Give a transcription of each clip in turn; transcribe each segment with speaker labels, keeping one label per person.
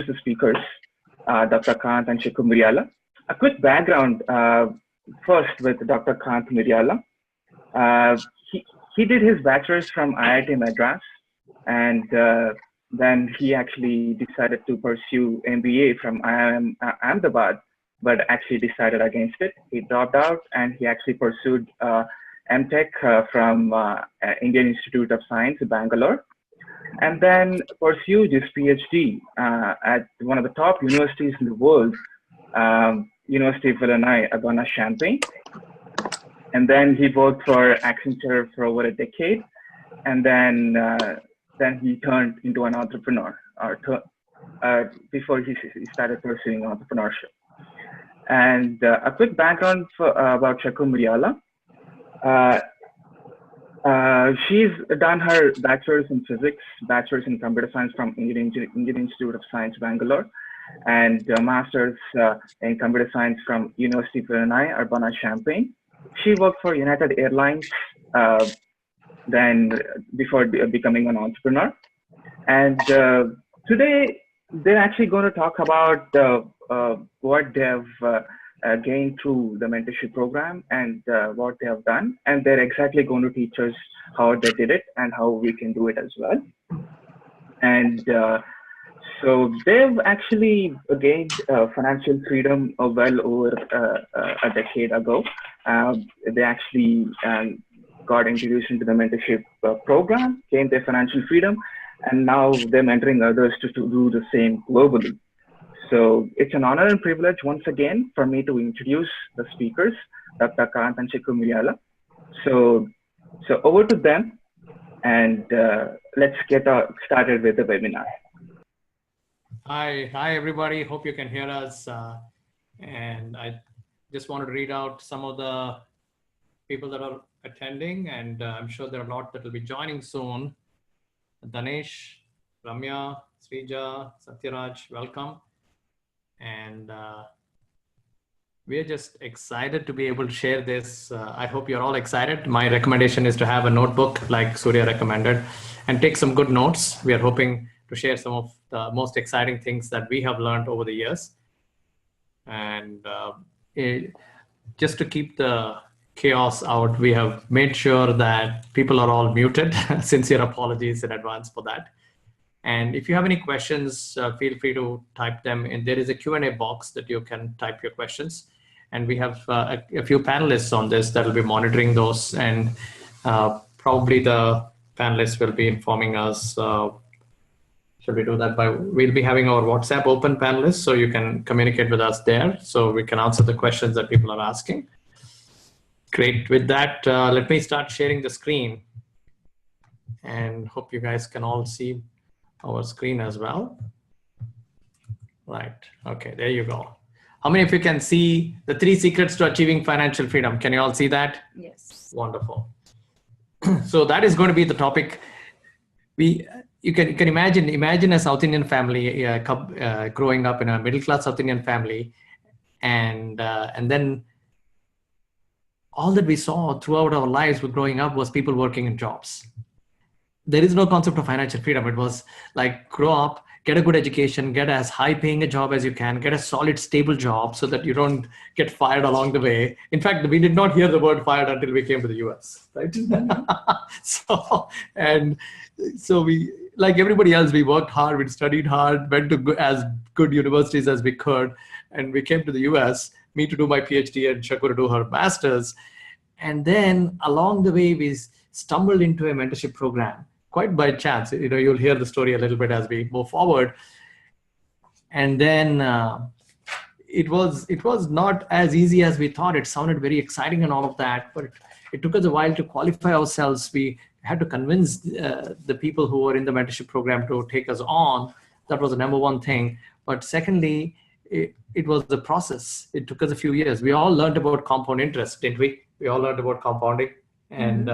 Speaker 1: introduce the speakers, Dr. Kanth and Shaku Miriyala. A quick background first with Dr. Kanth Miriyala. He did his bachelor's from IIT Madras, and then he actually decided to pursue MBA from IIM Ahmedabad, but actually decided against it. He dropped out and he actually pursued MTech from Indian Institute of Science, Bangalore, and then pursued his PhD at one of the top universities in the world, University of Illinois, Urbana-Champaign. And then he worked for Accenture for over a decade, and then he turned into an entrepreneur before he started pursuing entrepreneurship. And a quick background about Shaku Miriyala. She's done her bachelor's in physics, bachelor's in computer science from Indian Institute of Science, Bangalore, and master's in computer science from University of Illinois, Urbana-Champaign. She worked for United Airlines then before becoming an entrepreneur. And today, they're actually going to talk about what they've gained through the mentorship program and what they have done. And they're exactly going to teach us how they did it and how we can do it as well. And so they've actually gained financial freedom well over a decade ago. They actually got introduced into the mentorship program, gained their financial freedom, and now they're mentoring others to do the same globally. So it's an honor and privilege once again for me to introduce the speakers, Dr. Kanth and Shaku Miriyala. So over to them, and let's get started with the webinar.
Speaker 2: Hi everybody. Hope you can hear us. And I just wanted to read out some of the people that are attending, and I'm sure there are a lot that will be joining soon. Danesh, Ramya, Srija, Satyaraj, welcome. And we're just excited to be able to share this. I hope you're all excited. My recommendation is to have a notebook like Surya recommended and take some good notes. We are hoping to share some of the most exciting things that we have learned over the years. And just to keep the chaos out, we have made sure that people are all muted. Sincere apologies in advance for that. And if you have any questions, feel free to type them in. There is a Q&A box that you can type your questions. And we have a few panelists on this that will be monitoring those. And probably the panelists will be informing us. Should we do that we'll be having our WhatsApp open panelists, so you can communicate with us there, so we can answer the questions that people are asking. Great. With that, let me start sharing the screen, and hope you guys can all see our screen as well. Right. Okay, there you go. How many of you can see the 3 secrets to achieving financial freedom? Can you all see that?
Speaker 3: Yes.
Speaker 2: Wonderful. So that is going to be the topic. You can imagine a South Indian family growing up in a middle-class South Indian family, and then all that we saw throughout our lives with growing up was people working in jobs. There is no concept of financial freedom. It was like, grow up, get a good education, get as high paying a job as you can, get a solid, stable job so that you don't get fired along the way. In fact, we did not hear the word fired until we came to the US, right? So we, like everybody else, we worked hard, we studied hard, went to as good universities as we could, and we came to the US, me to do my PhD and Shaku to do her master's. And then along the way, we stumbled into a mentorship program, quite by chance. You'll hear the story a little bit as we move forward. And then it was not as easy as we thought. It sounded very exciting and all of that, but it took us a while to qualify ourselves. We had to convince the people who were in the mentorship program to take us on. That was the number one thing. But secondly, it was the process. It took us a few years. We all learned about compound interest, didn't we? We all learned about compounding. And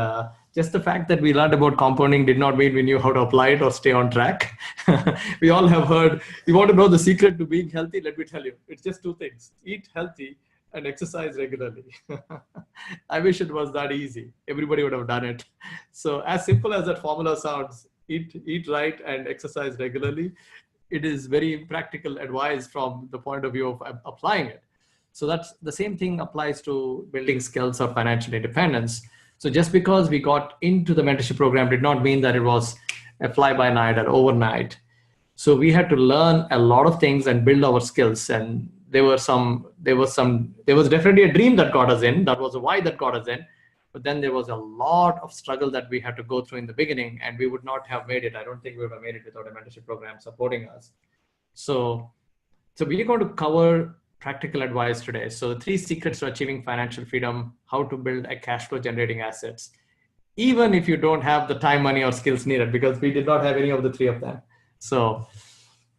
Speaker 2: just the fact that we learned about compounding did not mean we knew how to apply it or stay on track. We all have heard, you want to know the secret to being healthy? Let me tell you, it's just 2 things: eat healthy and exercise regularly. I wish it was that easy. Everybody would have done it. So as simple as that formula sounds, eat right and exercise regularly, it is very practical advice from the point of view of applying it. So that's the same thing applies to building skills or financial independence. So just because we got into the mentorship program did not mean that it was a fly by night or overnight. So we had to learn a lot of things and build our skills. And there was definitely a dream that got us in. That was a why that got us in. But then there was a lot of struggle that we had to go through in the beginning, and we would not have made it. I don't think we would have made it without a mentorship program supporting us. So we're going to cover practical advice today. So the 3 secrets to achieving financial freedom, how to build a cash flow generating assets, even if you don't have the time, money, or skills needed, because we did not have any of the 3 of them. So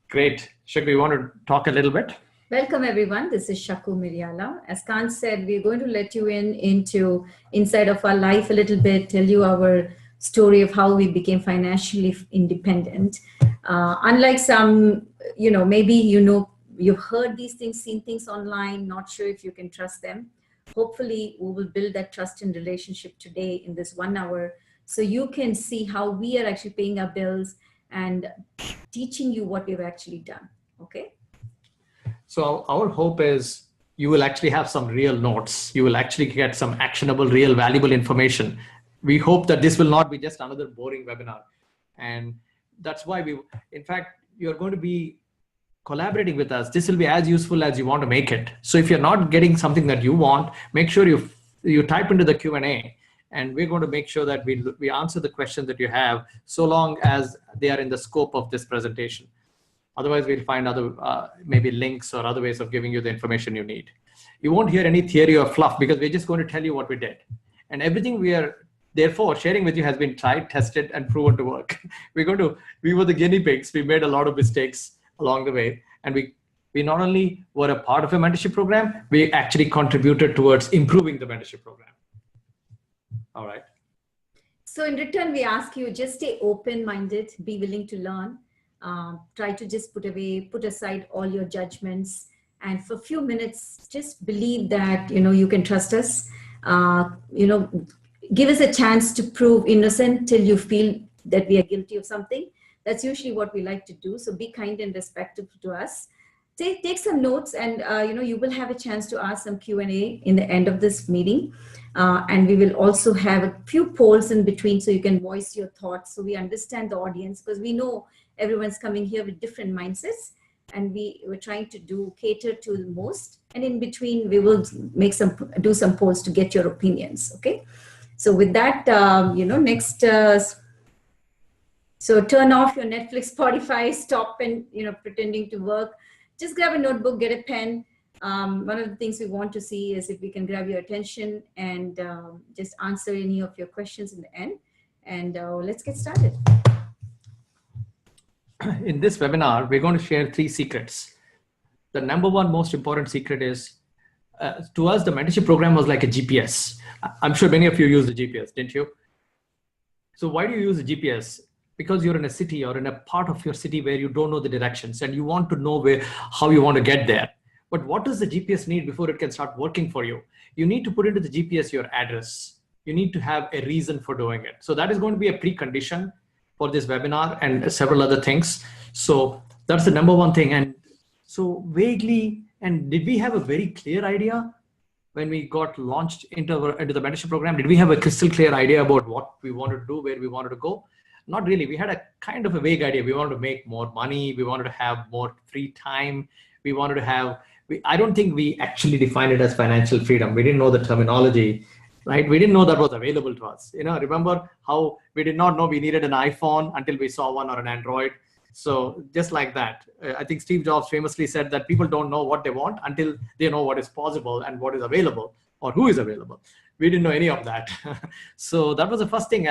Speaker 2: great. Shaku, you want to talk a little bit?
Speaker 3: Welcome everyone. This is Shaku Miriyala. As Kanth said, we're going to let you into inside of our life a little bit, tell you our story of how we became financially independent. Unlike some, maybe you've heard these things, seen things online, not sure if you can trust them. Hopefully we will build that trust and relationship today in this 1 hour, so you can see how we are actually paying our bills and teaching you what we've actually done. Okay.
Speaker 2: So our hope is you will actually have some real notes. You will actually get some actionable, real, valuable information. We hope that this will not be just another boring webinar. And that's why in fact, you're going to be collaborating with us. This will be as useful as you want to make it. So if you're not getting something that you want, make sure you type into the Q&A, and we're going to make sure that we answer the questions that you have, so long as they are in the scope of this presentation. Otherwise, we'll find other maybe links or other ways of giving you the information you need. You won't hear any theory or fluff, because we're just going to tell you what we did. And everything we are therefore sharing with you has been tried, tested, and proven to work. We were the guinea pigs. We made a lot of mistakes along the way. And we not only were a part of a mentorship program, we actually contributed towards improving the mentorship program. All right.
Speaker 3: So in return, we ask you, just stay open-minded, be willing to learn. Try to just put aside all your judgments, and for a few minutes, just believe that, you can trust us. Give us a chance to prove innocent till you feel that we are guilty of something. That's usually what we like to do. So be kind and respectful to us. Take some notes, and you will have a chance to ask some Q&A in the end of this meeting. And we will also have a few polls in between, so you can voice your thoughts, so we understand the audience, because we know everyone's coming here with different mindsets, and we're trying to cater to the most. And in between, we will do some polls to get your opinions. Okay. So with that, next. So turn off your Netflix, Spotify, stop and pretending to work. Just grab a notebook, get a pen. One of the things we want to see is if we can grab your attention and just answer any of your questions in the end. And let's get started.
Speaker 2: In this webinar, we're going to share 3 secrets. The number 1 most important secret is, to us, the mentorship program was like a GPS. I'm sure many of you use the GPS, didn't you? So why do you use the GPS? Because you're in a city or in a part of your city where you don't know the directions, and you want to know how you want to get there. But what does the GPS need before it can start working for you? You need to put into the GPS your address. You need to have a reason for doing it. So that is going to be a precondition for this webinar and several other things. So that's the number 1 thing. And so vaguely, and did we have a very clear idea when we got launched into the mentorship program? Did we have a crystal clear idea about what we wanted to do, where we wanted to go? Not really. We had a kind of a vague idea. We wanted to make more money. We wanted to have more free time. We wanted to have, I don't think we actually defined it as financial freedom. We didn't know the terminology, right? We didn't know that was available to us. Remember how we did not know we needed an iPhone until we saw one, or an Android. So just like that, I think Steve Jobs famously said that people don't know what they want until they know what is possible and what is available, or who is available. We didn't know any of that. So that was the first thing.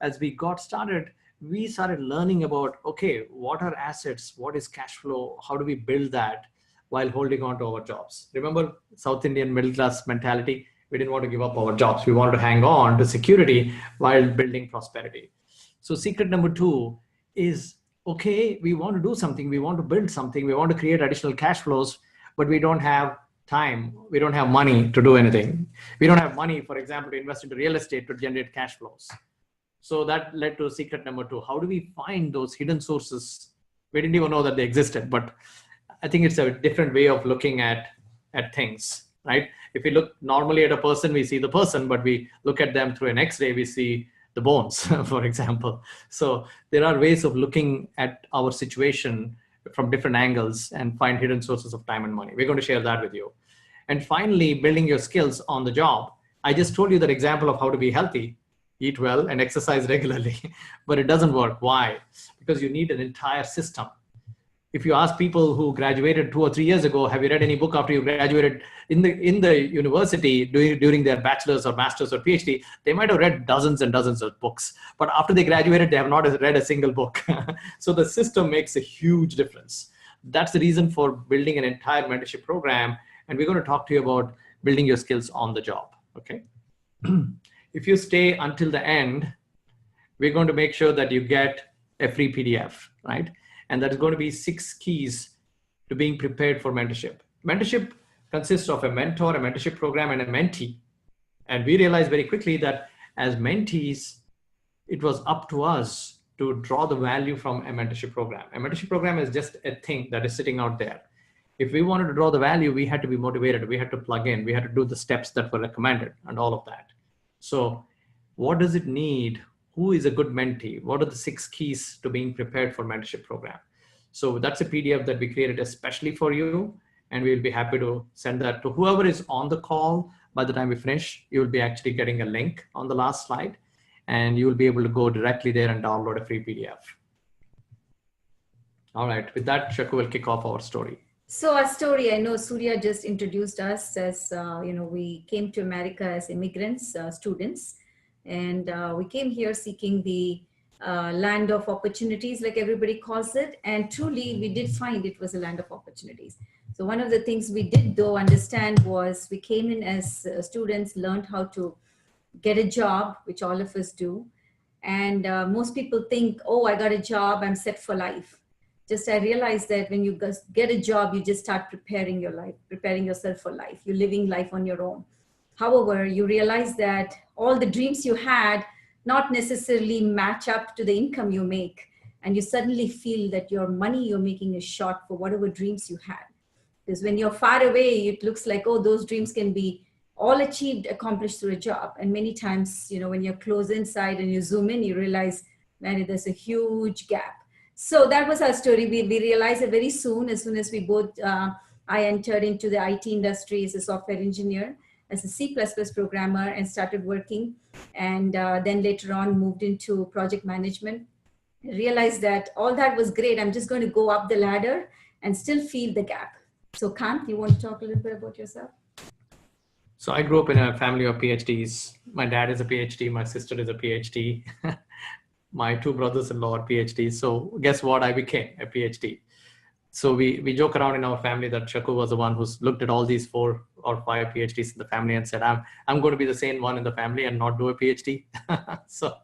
Speaker 2: As we got started, we started learning about, okay, what are assets? What is cash flow? How do we build that while holding on to our jobs? Remember South Indian middle class mentality? We didn't want to give up our jobs. We wanted to hang on to security while building prosperity. So secret number 2 is, okay, we want to do something. We want to build something. We want to create additional cash flows, but we don't have time. We don't have money to do anything. We don't have money, for example, to invest into real estate to generate cash flows. So that led to secret number 2. How do we find those hidden sources We didn't even know that they existed, but I think it's a different way of looking at things, right? If we look normally at a person, we see the person, but we look at them through an X-ray, we see the bones, for example. So there are ways of looking at our situation from different angles and find hidden sources of time and money. We're going to share that with you. And finally, building your skills on the job. I just told you that example of how to be healthy, eat well and exercise regularly, but it doesn't work. Why? Because you need an entire system. If you ask people who graduated 2 or 3 years ago, have you read any book after you graduated in the university during their bachelor's or master's or PhD, they might have read dozens and dozens of books, but after they graduated, they have not read a single book. So the system makes a huge difference. That's the reason for building an entire mentorship program. And we're going to talk to you about building your skills on the job, okay? If you stay until the end, we're going to make sure that you get a free PDF, right? And that is going to be 6 keys to being prepared for mentorship. Mentorship consists of a mentor, a mentorship program, and a mentee. And we realized very quickly that as mentees, it was up to us to draw the value from a mentorship program. A mentorship program is just a thing that is sitting out there. If we wanted to draw the value, we had to be motivated. We had to plug in. We had to do the steps that were recommended and all of that. So what does it need? Who is a good mentee? What are the 6 keys to being prepared for mentorship program? So that's a PDF that we created especially for you. And we'll be happy to send that to whoever is on the call. By the time we finish, you will be actually getting a link on the last slide. And you will be able to go directly there and download a free PDF. All right, with that, Shaku will kick off our story.
Speaker 3: So our story, I know Surya just introduced us as, we came to America as immigrants, students, and we came here seeking the land of opportunities, like everybody calls it. And truly, we did find it was a land of opportunities. So one of the things we did, though, understand was we came in as students, learned how to get a job, which all of us do. And most people think, oh, I got a job, I'm set for life. Just I realized that when you get a job, you just start preparing your life, preparing yourself for life. You're living life on your own. However, you realize that all the dreams you had not necessarily match up to the income you make. And you suddenly feel that your money you're making is short for whatever dreams you had. Because when you're far away, it looks like, oh, those dreams can be all achieved, accomplished through a job. And many times, when you're close inside and you zoom in, you realize, man, there's a huge gap. So that was our story. We realized it very soon as we both, I entered into the IT industry as a software engineer, as a C++ programmer, and started working. And then later on moved into project management. I realized that all that was great. I'm just going to go up the ladder and still feel the gap. So Kanth, you want to talk a little bit about yourself?
Speaker 2: So I grew up in a family of PhDs. My dad is a PhD. My sister is a PhD. My 2 brothers-in-law are PhDs. So guess what? I became a PhD. So we joke around in our family that Shaku was the one who's looked at all these 4 or 5 PhDs in the family and said, I'm going to be the same one in the family and not do a PhD. So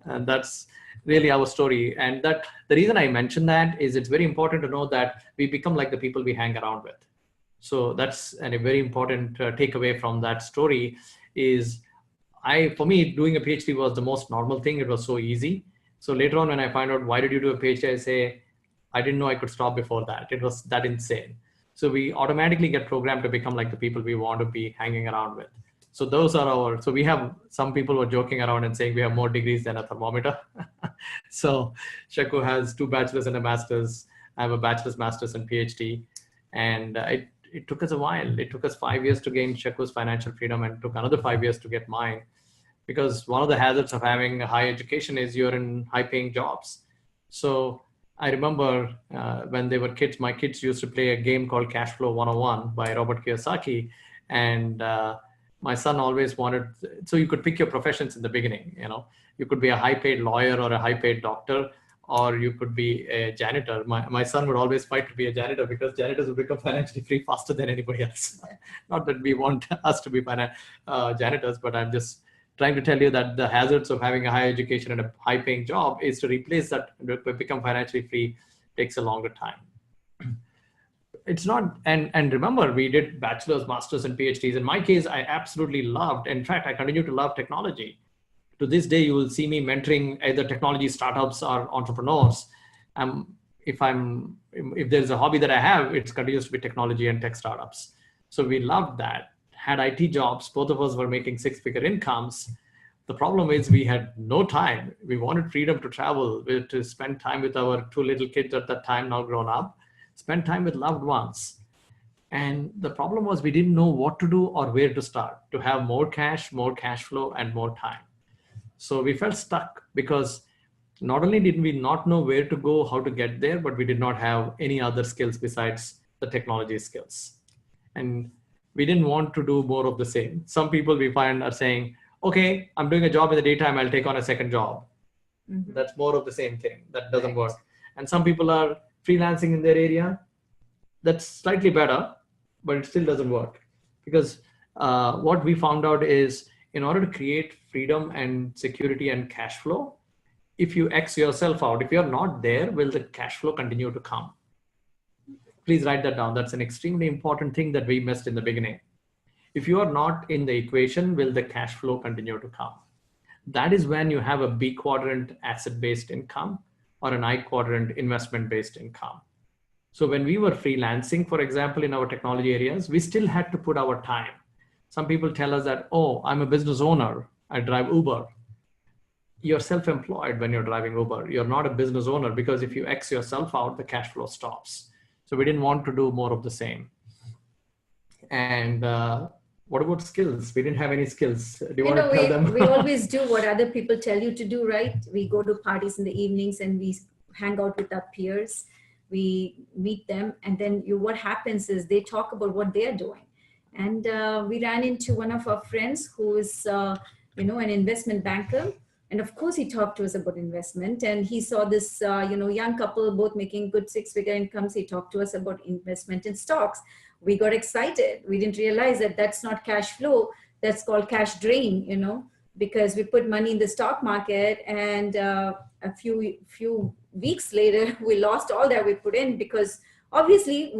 Speaker 2: that's really our story. And the reason I mention that is it's very important to know that we become like the people we hang around with. So that's a very important takeaway from that story is for me, doing a PhD was the most normal thing. It was so easy. So later on, when I find out, why did you do a PhD? I say, I didn't know I could stop before that. It was that insane. So we automatically get programmed to become like the people we want to be hanging around with. So those are so we have some people who are joking around and saying we have more degrees than a thermometer. So Shaku has 2 bachelors and a master's. I have a bachelor's, master's, and PhD. And it took us a while. It took us 5 years to gain Shaku's financial freedom and took another 5 years to get mine. Because one of the hazards of having a high education is you're in high paying jobs. So I remember when they were kids, my kids used to play a game called Cash Flow 101 by Robert Kiyosaki. And my son always wanted, so you could pick your professions in the beginning, you could be a high paid lawyer or a high paid doctor, or you could be a janitor. My son would always fight to be a janitor because janitors would become financially free faster than anybody else. Not that we want us to be janitors, but I'm just trying to tell you that the hazards of having a high education and a high paying job is to replace that, become financially free takes a longer time. It's not, and remember, we did bachelor's, master's, and PhDs. In my case, I absolutely loved, in fact, I continue to love technology. To this day, you will see me mentoring either technology startups or entrepreneurs. if there's a hobby that I have, it continues to be technology and tech startups. So we loved that. Had IT jobs, both of us were making 6-figure incomes. The problem is we had no time. We wanted freedom to travel, to spend time with our 2 little kids at that time, now grown up, spend time with loved ones. And the problem was we didn't know what to do or where to start to have more cash flow, and more time. So we felt stuck because not only did we not know where to go, how to get there, but we did not have any other skills besides the technology skills. And we didn't want to do more of the same. Some people we find are saying, okay, I'm doing a job in the daytime, I'll take on a second job. Mm-hmm. That's more of the same thing. That doesn't work. And some people are freelancing in their area. That's slightly better, but it still doesn't work. Because what we found out is, in order to create freedom and security and cash flow, if you X yourself out, if you're not there, will the cash flow continue to come? Please write that down. That's an extremely important thing that we missed in the beginning. If you are not in the equation, will the cash flow continue to come? That is when you have a B quadrant asset-based income or an I quadrant investment-based income. So when we were freelancing, for example, in our technology areas, we still had to put our time. Some people tell us that, oh, I'm a business owner, I drive Uber. You're self-employed when you're driving Uber. You're not a business owner, because if you X yourself out, the cash flow stops. So we didn't want to do more of the same. And what about skills? We didn't have any skills. Do you want to tell them?
Speaker 3: We always do what other people tell you to do, right? We go to parties in the evenings and we hang out with our peers. We meet them, and then what happens is they talk about what they're doing. And we ran into one of our friends who is, an investment banker. And of course, he talked to us about investment, and he saw this, young couple both making good 6-figure incomes. He talked to us about investment in stocks. We got excited. We didn't realize that that's not cash flow. That's called cash drain, because we put money in the stock market, and a few weeks later, we lost all that we put in, because obviously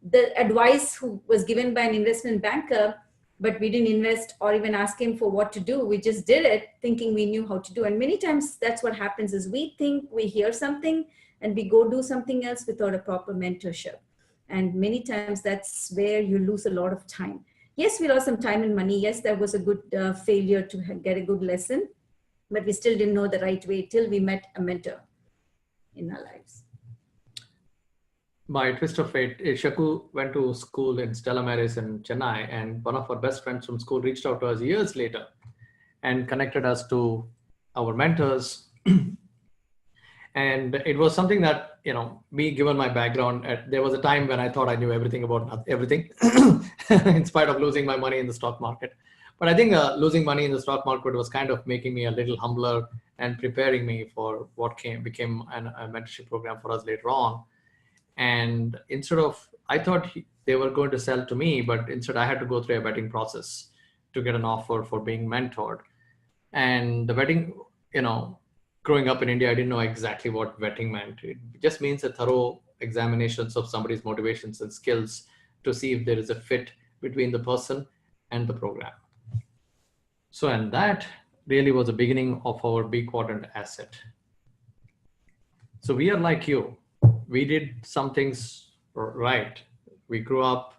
Speaker 3: the advice was given by an investment banker, but we didn't invest or even ask him for what to do. We just did it thinking we knew how to do. And many times that's what happens is we think we hear something and we go do something else without a proper mentorship. And many times that's where you lose a lot of time. Yes, we lost some time and money. Yes, that was a good failure to get a good lesson, but we still didn't know the right way till we met a mentor in our lives.
Speaker 2: By twist of fate, Shaku went to school in Stella Maris in Chennai, and one of our best friends from school reached out to us years later and connected us to our mentors. And it was something that, me, given my background, there was a time when I thought I knew everything about everything, in spite of losing my money in the stock market. But I think losing money in the stock market was kind of making me a little humbler and preparing me for what became a mentorship program for us later on. And I thought they were going to sell to me, but instead I had to go through a vetting process to get an offer for being mentored. And the vetting, growing up in India, I didn't know exactly what vetting meant. It just means a thorough examinations of somebody's motivations and skills to see if there is a fit between the person and the program. So, and that really was the beginning of our B quadrant asset. So we are like you. We did some things right. We grew up,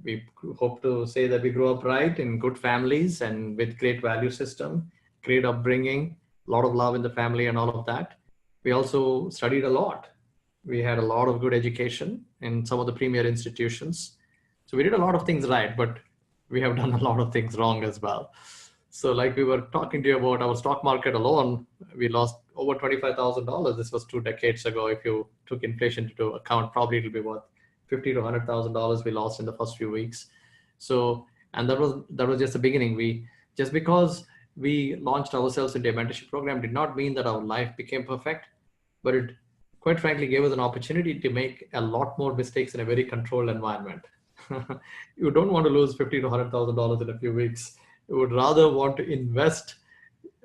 Speaker 2: we hope to say that we grew up right in good families and with great value system, great upbringing, a lot of love in the family and all of that. We also studied a lot. We had a lot of good education in some of the premier institutions. So we did a lot of things right, but we have done a lot of things wrong as well. So like we were talking to you about our stock market alone, we lost over $25,000. This was 2 decades ago. If you took inflation into account, probably it'll be worth $50,000 to $100,000 we lost in the first few weeks. So, and that was just the beginning. Just because we launched ourselves into a mentorship program did not mean that our life became perfect, but it quite frankly gave us an opportunity to make a lot more mistakes in a very controlled environment. You don't want to lose $50,000 to $100,000 in a few weeks. You would rather want to invest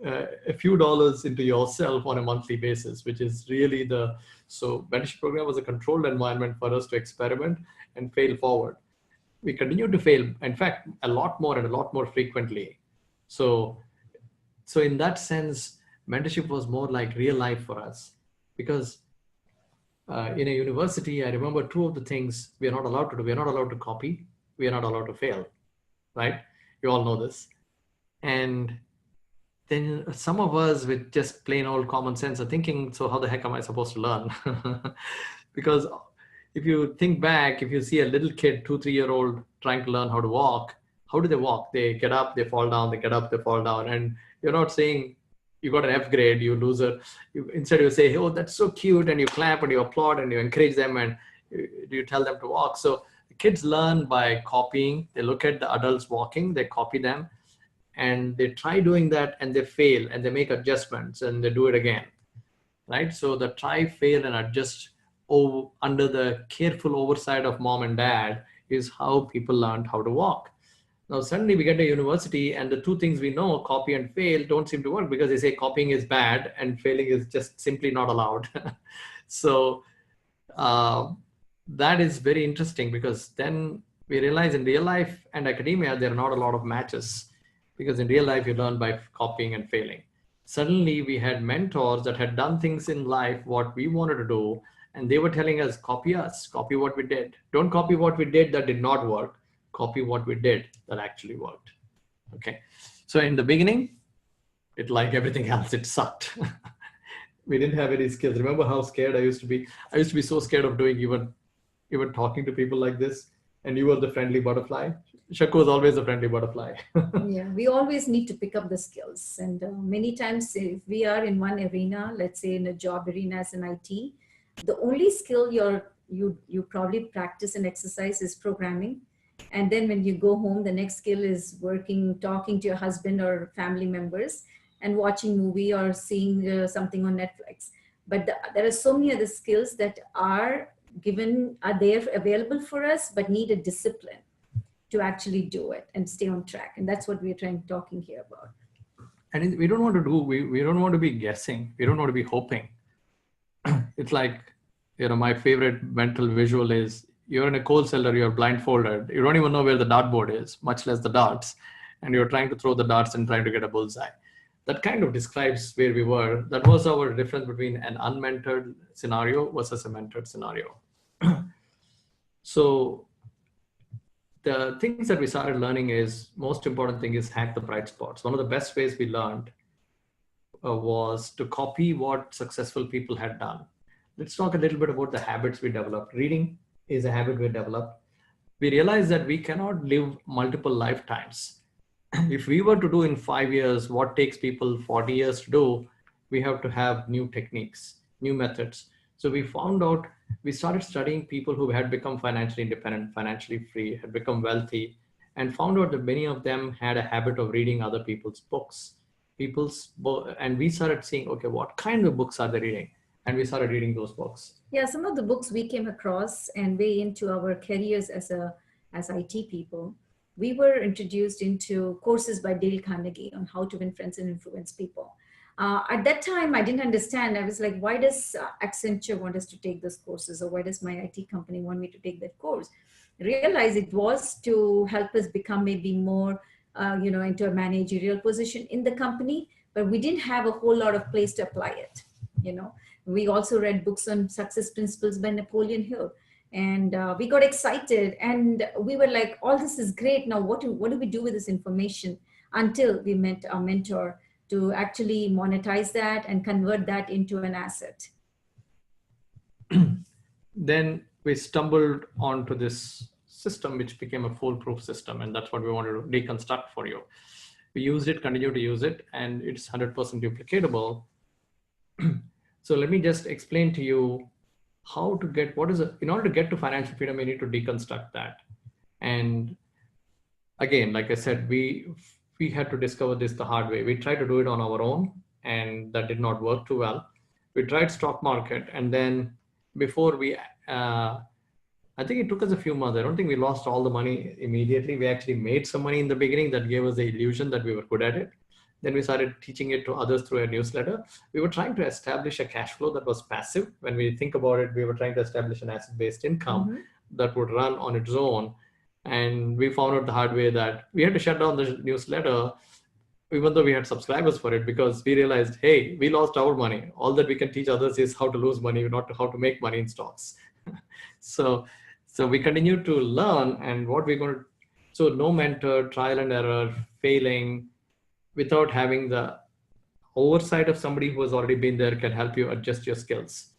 Speaker 2: a few dollars into yourself on a monthly basis, which is really so mentorship program was a controlled environment for us to experiment and fail forward. We continue to fail, in fact, a lot more frequently. So in that sense, mentorship was more like real life for us, because in a university, I remember two of the things we are not allowed to do. We are not allowed to copy. We are not allowed to fail, right? You all know this. And then some of us with just plain old common sense are thinking, so how the heck am I supposed to learn? Because if you think back, if you see a little kid, 2-3-year-old trying to learn how to walk, how do they walk? They get up, they fall down, they get up, they fall down. And you're not saying you got an F grade, you loser. Instead you say, oh, that's so cute. And you clap and you applaud and you encourage them and you tell them to walk. So kids learn by copying. They look at the adults walking, they copy them. And they try doing that and they fail and they make adjustments and they do it again, right? So the try, fail, and adjust under the careful oversight of mom and dad is how people learned how to walk. Now, suddenly we get to university and the two things we know, copy and fail, don't seem to work because they say copying is bad and failing is just simply not allowed. So that is very interesting because then we realize in real life and academia, there are not a lot of matches. Because in real life, you learn by copying and failing. Suddenly, we had mentors that had done things in life, what we wanted to do, and they were telling us, copy what we did. Don't copy what we did that did not work. Copy what we did that actually worked. Okay. So in the beginning, it like everything else, it sucked. We didn't have any skills. Remember how scared I used to be? I used to be so scared of doing even talking to people like this. And you were the friendly butterfly. Shaku was always a friendly butterfly.
Speaker 3: Yeah, we always need to pick up the skills. And many times if we are in one arena, let's say in a job arena as an IT, the only skill you probably practice and exercise is programming. And then when you go home, the next skill is talking to your husband or family members and watching movie or seeing something on Netflix. But there are so many other skills that are there available for us, but need a discipline to actually do it and stay on track. And that's what we're talking here about.
Speaker 2: And we don't want to we don't want to be guessing. We don't want to be hoping. It's like, my favorite mental visual is you're in a coal cellar, you're blindfolded. You don't even know where the dartboard is, much less the darts. And you're trying to throw the darts and trying to get a bullseye. That kind of describes where we were. That was our difference between an unmentored scenario versus a mentored scenario. So the things that we started learning is, most important thing is hack the bright spots. One of the best ways we learned was to copy what successful people had done. Let's talk a little bit about the habits we developed. Reading is a habit we developed. We realized that we cannot live multiple lifetimes. If we were to do in 5 years what takes people 40 years to do, we have to have new techniques, new methods. So we started studying people who had become financially independent, financially free, had become wealthy, and found out that many of them had a habit of reading other people's books. And we started seeing, okay, what kind of books are they reading? And we started reading those books.
Speaker 3: Yeah, some of the books we came across and way into our careers as IT people, we were introduced into courses by Dale Carnegie on how to win friends and influence people. At that time, I didn't understand. I was like, why does Accenture want us to take those courses? Or why does my IT company want me to take that course? I realized it was to help us become maybe more, into a managerial position in the company, but we didn't have a whole lot of place to apply it. We also read books on success principles by Napoleon Hill. And we got excited and we were like, all this is great. Now, what do we do with this information? Until we met our mentor to actually monetize that and convert that into an asset.
Speaker 2: Then we stumbled onto this system, which became a foolproof system. And that's what we wanted to deconstruct for you. We used it, continue to use it, and it's 100% duplicatable. So let me just explain to you how to get, in order to get to financial freedom, we need to deconstruct that. And again, like I said, we had to discover this the hard way. We tried to do it on our own and that did not work too well. We tried stock market, and then before I think it took us a few months. I don't think we lost all the money immediately. We actually made some money in the beginning that gave us the illusion that we were good at it. Then we started teaching it to others through a newsletter. We were trying to establish a cash flow that was passive. When we think about it, we were trying to establish an asset-based income that would run on its own. And we found out the hard way that we had to shut down the newsletter even though we had subscribers for it, because we realized, hey, we lost our money. All that we can teach others is how to lose money, not how to make money in stocks. So we continue to learn, and what we're going to, so no mentor, trial and error, failing, without having the oversight of somebody who has already been there can help you adjust your skills,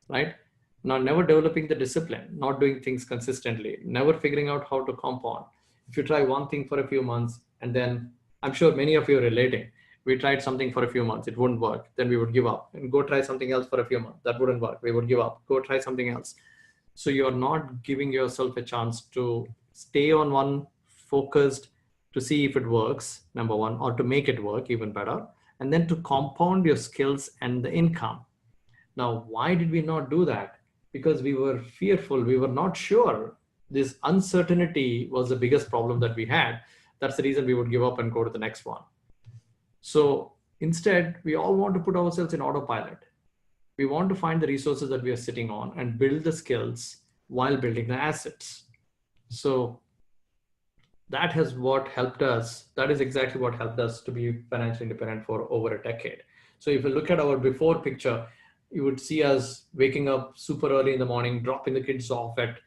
Speaker 2: right? Now, never developing the discipline, not doing things consistently, never figuring out how to compound. If you try one thing for a few months, and then I'm sure many of you are relating. We tried something for a few months, it wouldn't work. Then we would give up and go try something else for a few months. That wouldn't work. We would give up, go try something else. So you're not giving yourself a chance to stay on one focused to see if it works, number one, or to make it work even better, and then to compound your skills and the income. Now, why did we not do that? Because we were fearful. We were not sure. This uncertainty was the biggest problem that we had. That's the reason we would give up and go to the next one. So instead, we all want to put ourselves in autopilot. We want to find the resources that we are sitting on and build the skills while building the assets. So that is what helped us. That is exactly what helped us to be financially independent for over a decade. So if you look at our before picture, you would see us waking up super early in the morning, dropping the kids off at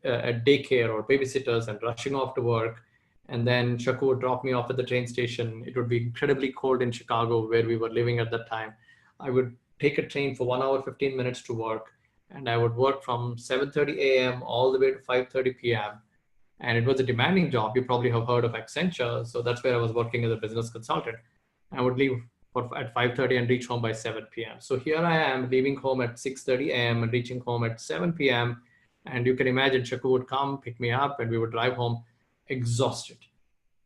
Speaker 2: daycare or babysitters and rushing off to work. And then Shaku would drop me off at the train station. It would be incredibly cold in Chicago, where we were living at that time. I would take a train for 1 hour, 15 minutes to work. And I would work from 7:30 a.m. all the way to 5:30 p.m. And it was a demanding job. You probably have heard of Accenture. So that's where I was working as a business consultant. I would leave at 5:30 and reach home by 7 p.m. So here I am leaving home at 6:30 a.m. and reaching home at 7 p.m. And you can imagine Shaku would come, pick me up, and we would drive home exhausted.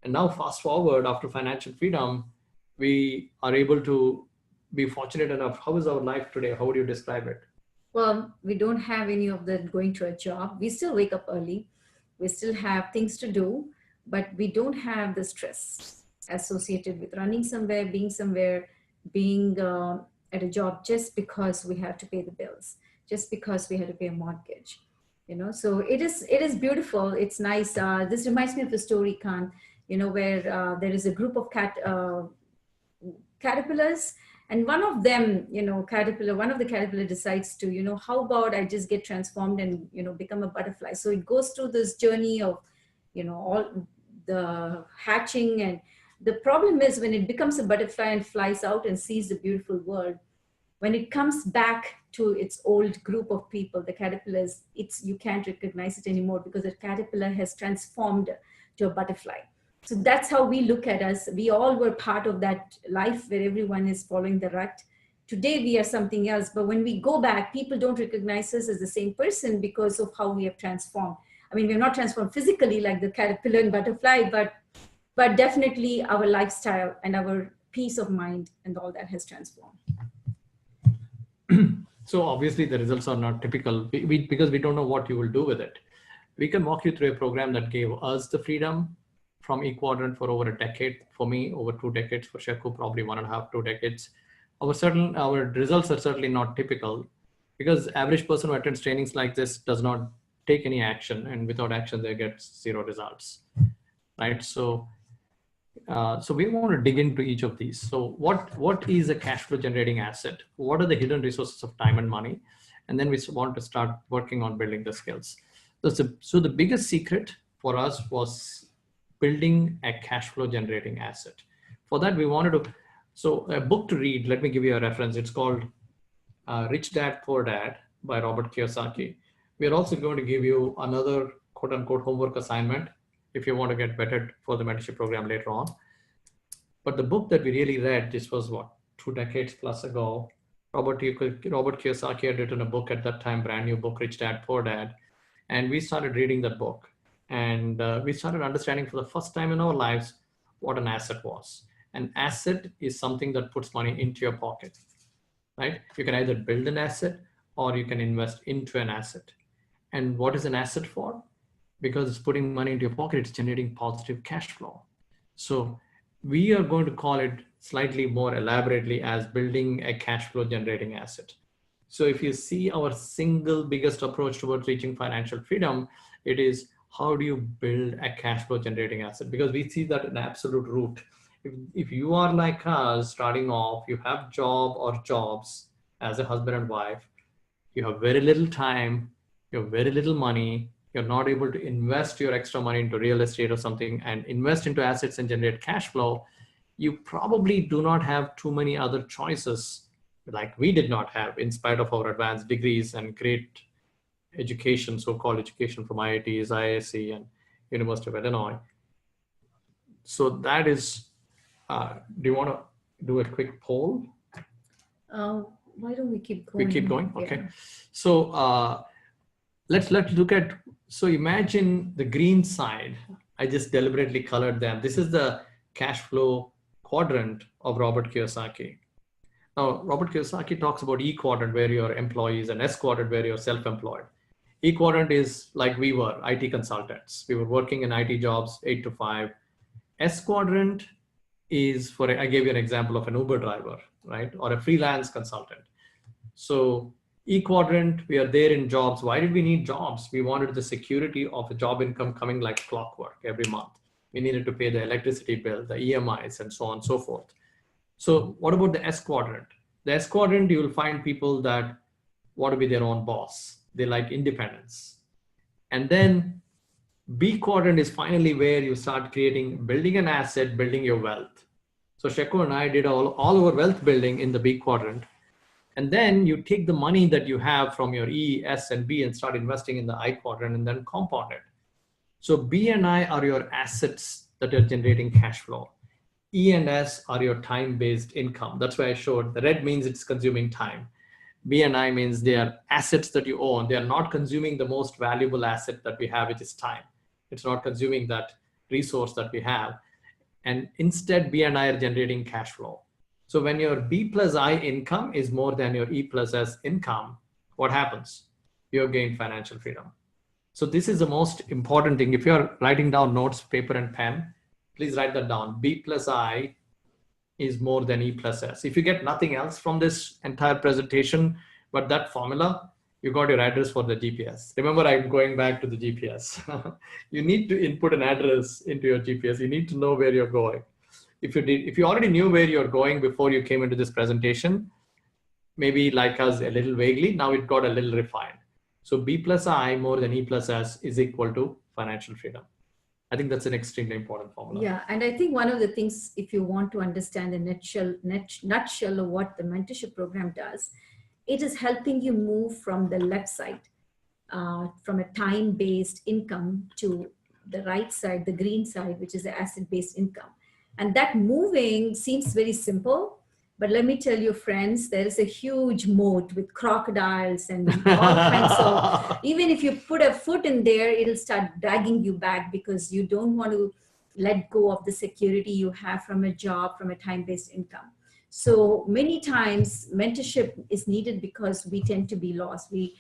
Speaker 2: And now fast forward, after financial freedom, we are able to be fortunate enough. How is our life today? How would you describe it?
Speaker 3: Well, we don't have any of that going to a job. We still wake up early. We still have things to do, but we don't have the stress associated with running somewhere, being at a job just because we have to pay the bills, just because we have to pay a mortgage. So it is beautiful. It's nice. This reminds me of a story, Kanth, where there is a group of caterpillars, and one of them, one of the caterpillar decides to, how about I just get transformed and, become a butterfly. So it goes through this journey of, all the hatching. And the problem is when it becomes a butterfly and flies out and sees the beautiful world, when it comes back to its old group of people, the caterpillars, you can't recognize it anymore because the caterpillar has transformed to a butterfly. So that's how we look at us. We all were part of that life where everyone is following the rut. Today we are something else, but when we go back, people don't recognize us as the same person because of how we have transformed. I mean, we have not transformed physically like the caterpillar and butterfly, but definitely our lifestyle and our peace of mind and all that has transformed.
Speaker 2: So obviously the results are not typical because we don't know what you will do with it. We can walk you through a program that gave us the freedom from eQuadrant for over a decade. For me, over 2 decades. For Shaku, probably 1.5, 2 decades. Our results are certainly not typical because average person who attends trainings like this does not take any action, and without action, they get 0 results, right? So we want to dig into each of these. So what is a cash flow generating asset? What are the hidden resources of time and money? And then we want to start working on building the skills. So the biggest secret for us was building a cash flow generating asset. For that, we wanted to, so a book to read, let me give you a reference. It's called Rich Dad, Poor Dad by Robert Kiyosaki. We are also going to give you another quote unquote homework assignment if you want to get vetted for the mentorship program later on. But the book that we really read, this was what, 2 decades plus ago, Robert Kiyosaki had written a book at that time, brand new book, Rich Dad, Poor Dad. And we started reading that book. And we started understanding for the first time in our lives what an asset was. An asset is something that puts money into your pocket, right? You can either build an asset or you can invest into an asset. And what is an asset for? Because it's putting money into your pocket, it's generating positive cash flow. So we are going to call it slightly more elaborately as building a cash flow generating asset. So if you see our single biggest approach towards reaching financial freedom, it is how do you build a cash flow generating asset? Because we see that an absolute root. If you are like us, starting off, you have job or jobs as a husband and wife, you have very little time, you have very little money, you're not able to invest your extra money into real estate or something and invest into assets and generate cash flow, you probably do not have too many other choices like we did not have in spite of our advanced degrees and great education, so-called education from IITs, IISc, and University of Illinois. So that is, do you want to do a quick poll?
Speaker 3: Why don't we keep going?
Speaker 2: We keep going,
Speaker 3: Yeah.
Speaker 2: okay. So let's look at, so imagine the green side. I just deliberately colored them. This is the cash flow quadrant of Robert Kiyosaki. Now, Robert Kiyosaki talks about E quadrant where you're employees and S quadrant where you're self-employed. E quadrant is like we were, IT consultants. We were working in IT jobs, 8 to 5. S quadrant is for, I gave you an example of an Uber driver, right? Or a freelance consultant. So E quadrant, we are there in jobs. Why did we need jobs? We wanted the security of a job income coming like clockwork every month. We needed to pay the electricity bill, the EMIs, and so on and so forth. So what about the S quadrant? The S quadrant, you will find people that want to be their own boss. They like independence. And then B quadrant is finally where you start building an asset, building your wealth. So Shaku and I did all our wealth building in the B quadrant. And then you take the money that you have from your E, S, and B and start investing in the I quadrant and then compound it. So B and I are your assets that are generating cash flow. E and S are your time-based income. That's why I showed the red means it's consuming time. B and I means they are assets that you own. They are not consuming the most valuable asset that we have, which is time. It's not consuming that resource that we have. And instead, B and I are generating cash flow. So when your B plus I income is more than your E plus S income, what happens? You gain financial freedom. So this is the most important thing. If you're writing down notes, paper and pen, please write that down. B plus I is more than E plus S. If you get nothing else from this entire presentation, but that formula, you got your address for the GPS. Remember, I'm going back to the GPS. You need to input an address into your GPS. You need to know where you're going. If you already knew where you're going before you came into this presentation, maybe like us a little vaguely, now it got a little refined. So B plus I more than E plus S is equal to financial freedom. I think that's an extremely important formula.
Speaker 3: Yeah, and I think one of the things, if you want to understand the nutshell of what the mentorship program does, it is helping you move from the left side, from a time-based income to the right side, the green side, which is the asset-based income. And that moving seems very simple, but let me tell you, friends, there is a huge moat with crocodiles and all kinds of, even if you put a foot in there, it'll start dragging you back because you don't want to let go of the security you have from a job, from a time-based income. So many times mentorship is needed because we tend to be lost. We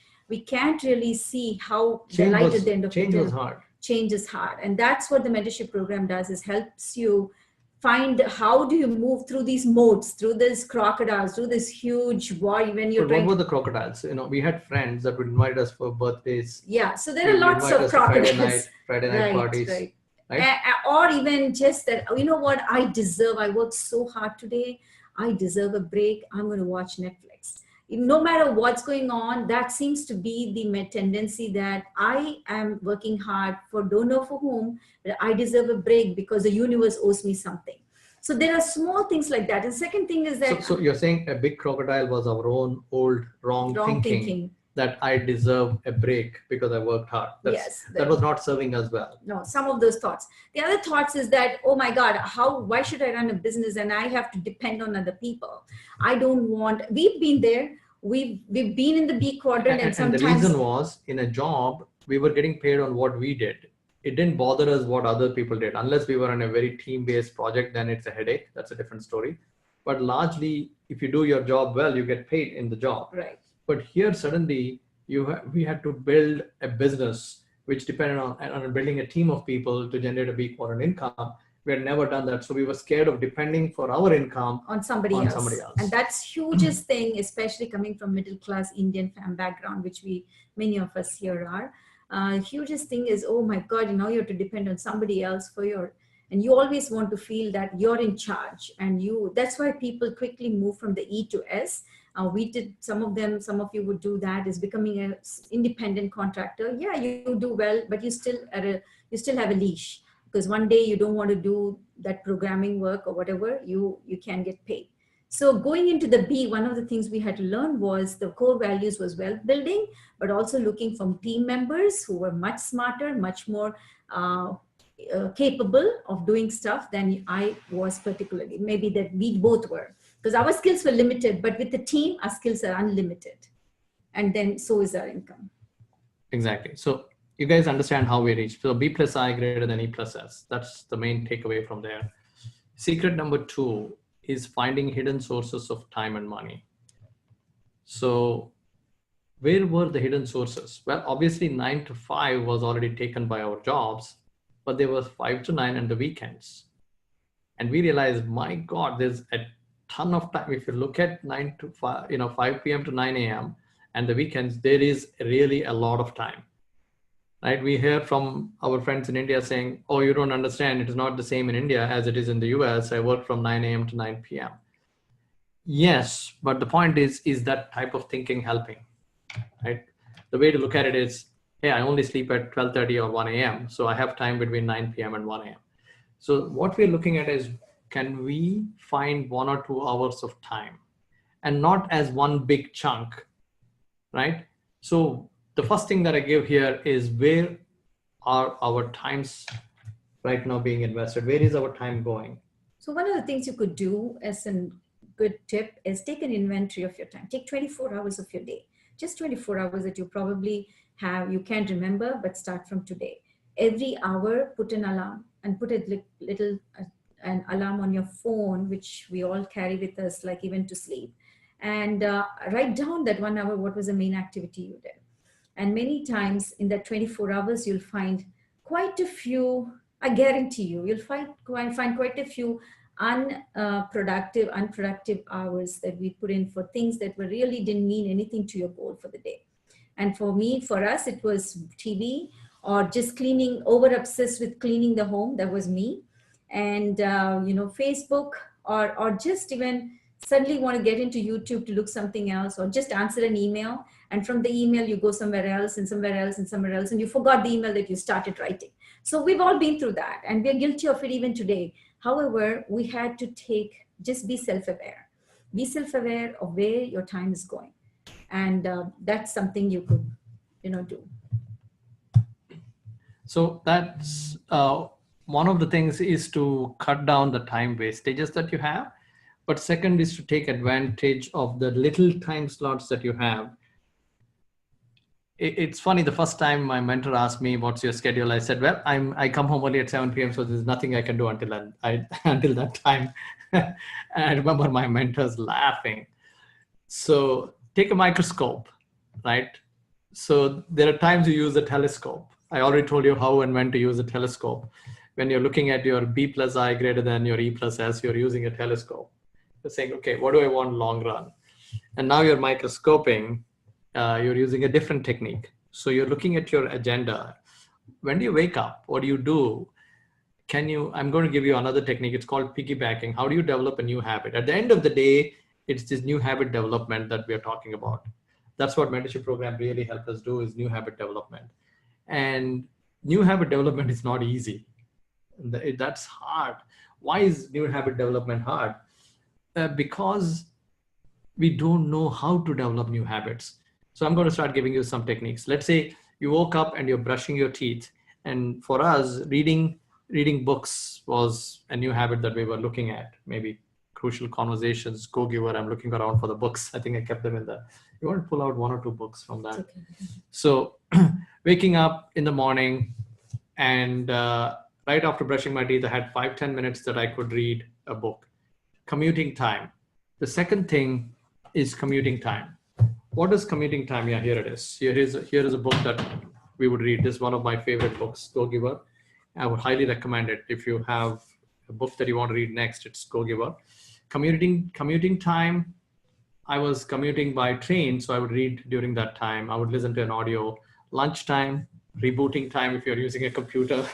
Speaker 3: can't really see how the light at the end of the tunnel.
Speaker 2: Change was hard.
Speaker 3: Change is hard. And that's what the mentorship program does, is helps you find how do you move through these moats, through these crocodiles, through this huge war when you're
Speaker 2: trying. What were the crocodiles? You know, we had friends that would invite us for birthdays.
Speaker 3: Yeah, so there are lots of crocodiles.
Speaker 2: Friday night parties.
Speaker 3: Right. Or even just that, you know what, I deserve, I worked so hard today, I deserve a break, I'm going to watch Netflix. No matter what's going on, that seems to be the tendency that I am working hard for don't know for whom, but I deserve a break because the universe owes me something. So there are small things like that. And second thing is that—
Speaker 2: So you're saying a big crocodile was our own old wrong thinking that I deserve a break because I worked hard. That was not serving us well.
Speaker 3: No, some of those thoughts. The other thoughts is that, oh my God, why should I run a business and I have to depend on other people? I don't want— we've been there. We've been in the B quadrant, and sometimes—
Speaker 2: And the reason was, in a job, we were getting paid on what we did. It didn't bother us what other people did. Unless we were on a very team-based project, then it's a headache. That's a different story. But largely, if you do your job well, you get paid in the job.
Speaker 3: Right.
Speaker 2: But here, suddenly, we had to build a business which depended on building a team of people to generate a B quadrant income. We had never done that. So we were scared of depending for our income
Speaker 3: on somebody else. And that's hugest thing, especially coming from middle-class Indian fam background, which many of us here are. Hugest thing is, oh my God, you have to depend on somebody else for your And you always want to feel that you're in charge, and that's why people quickly move from the E to S. We did, some of you would do that, is becoming an independent contractor. Yeah, you do well, but you still have a leash, because one day you don't want to do that programming work or whatever, you can get paid. So going into the B, one of the things we had to learn was the core values was wealth building, but also looking from team members who were much smarter, much more capable of doing stuff than I was particularly. Maybe that we both were, because our skills were limited, but with the team, our skills are unlimited. And then so is our income.
Speaker 2: Exactly. So you guys understand how we reach. So B plus I greater than E plus S. That's the main takeaway from there. Secret number 2 is finding hidden sources of time and money. So where were the hidden sources? Well, obviously 9 to 5 was already taken by our jobs, but there was 5 to 9 and the weekends. And we realized, my God, there's a ton of time. If you look at 9 to 5, 5 p.m. to 9 a.m. and the weekends, there is really a lot of time. Right? We hear from our friends in India saying, oh, you don't understand. It is not the same in India as it is in the US. I work from 9 a.m. to 9 p.m. Yes, but the point is that type of thinking helping, right? The way to look at it is, hey, I only sleep at 12:30 or 1 a.m. So I have time between 9 p.m. and 1 a.m. So what we're looking at is, can we find 1 or 2 hours of time, and not as one big chunk, right? So the first thing that I give here is, where are our times right now being invested? Where is our time going?
Speaker 3: So one of the things you could do as a good tip is take an inventory of your time. Take 24 hours of your day, just 24 hours that you probably have, you can't remember, but start from today. Every hour, put an alarm, and put a little an alarm on your phone, which we all carry with us, like even to sleep. And write down that 1 hour, what was the main activity you did. And many times in that 24 hours, you'll find quite a few, I guarantee you'll find quite a few unproductive hours that we put in for things that really didn't mean anything to your goal for the day. And for us, it was TV, or just cleaning, over obsessed with cleaning the home. That was me. And, Facebook, or just even suddenly want to get into YouTube to look something else, or just answer an email. And from the email, you go somewhere else and somewhere else and somewhere else, and you forgot the email that you started writing. So we've all been through that, and we're guilty of it even today. However, we had to just be self-aware. Be self-aware of where your time is going. And that's something you could, do.
Speaker 2: So that's one of the things, is to cut down the time wastages that you have. But second is to take advantage of the little time slots that you have. It's funny, the first time my mentor asked me, what's your schedule? I said, well, I come home only at 7 p.m. So there's nothing I can do until that time. And I remember my mentors laughing. So take a microscope, right? So there are times you use a telescope. I already told you how and when to use a telescope. When you're looking at your B plus I greater than your E plus S, you're using a telescope. You're saying, okay, what do I want long run? And now you're microscoping, you're using a different technique. So you're looking at your agenda. When do you wake up? What do you do? I'm going to give you another technique. It's called piggybacking. How do you develop a new habit? At the end of the day, it's this new habit development that we're talking about. That's what mentorship program really helped us do, is new habit development. And new habit development is not easy. That's hard. Why is new habit development hard? Because we don't know how to develop new habits. So I'm going to start giving you some techniques. Let's say you woke up and you're brushing your teeth. And for us, reading books was a new habit that we were looking at. Maybe Crucial Conversations, Go-Giver. I'm looking around for the books. I think I kept them in there. You want to pull out 1 or 2 books from that. Okay. So waking up in the morning, and right after brushing my teeth, I had 5-10 minutes that I could read a book. Commuting time. The second thing is commuting time. What is commuting time? Yeah, here it is. Here is a book that we would read. This is one of my favorite books, Go-Giver. I would highly recommend it. If you have a book that you want to read next, it's Go-Giver. Commuting time. I was commuting by train, so I would read during that time. I would listen to an audio. Lunchtime, rebooting time if you're using a computer,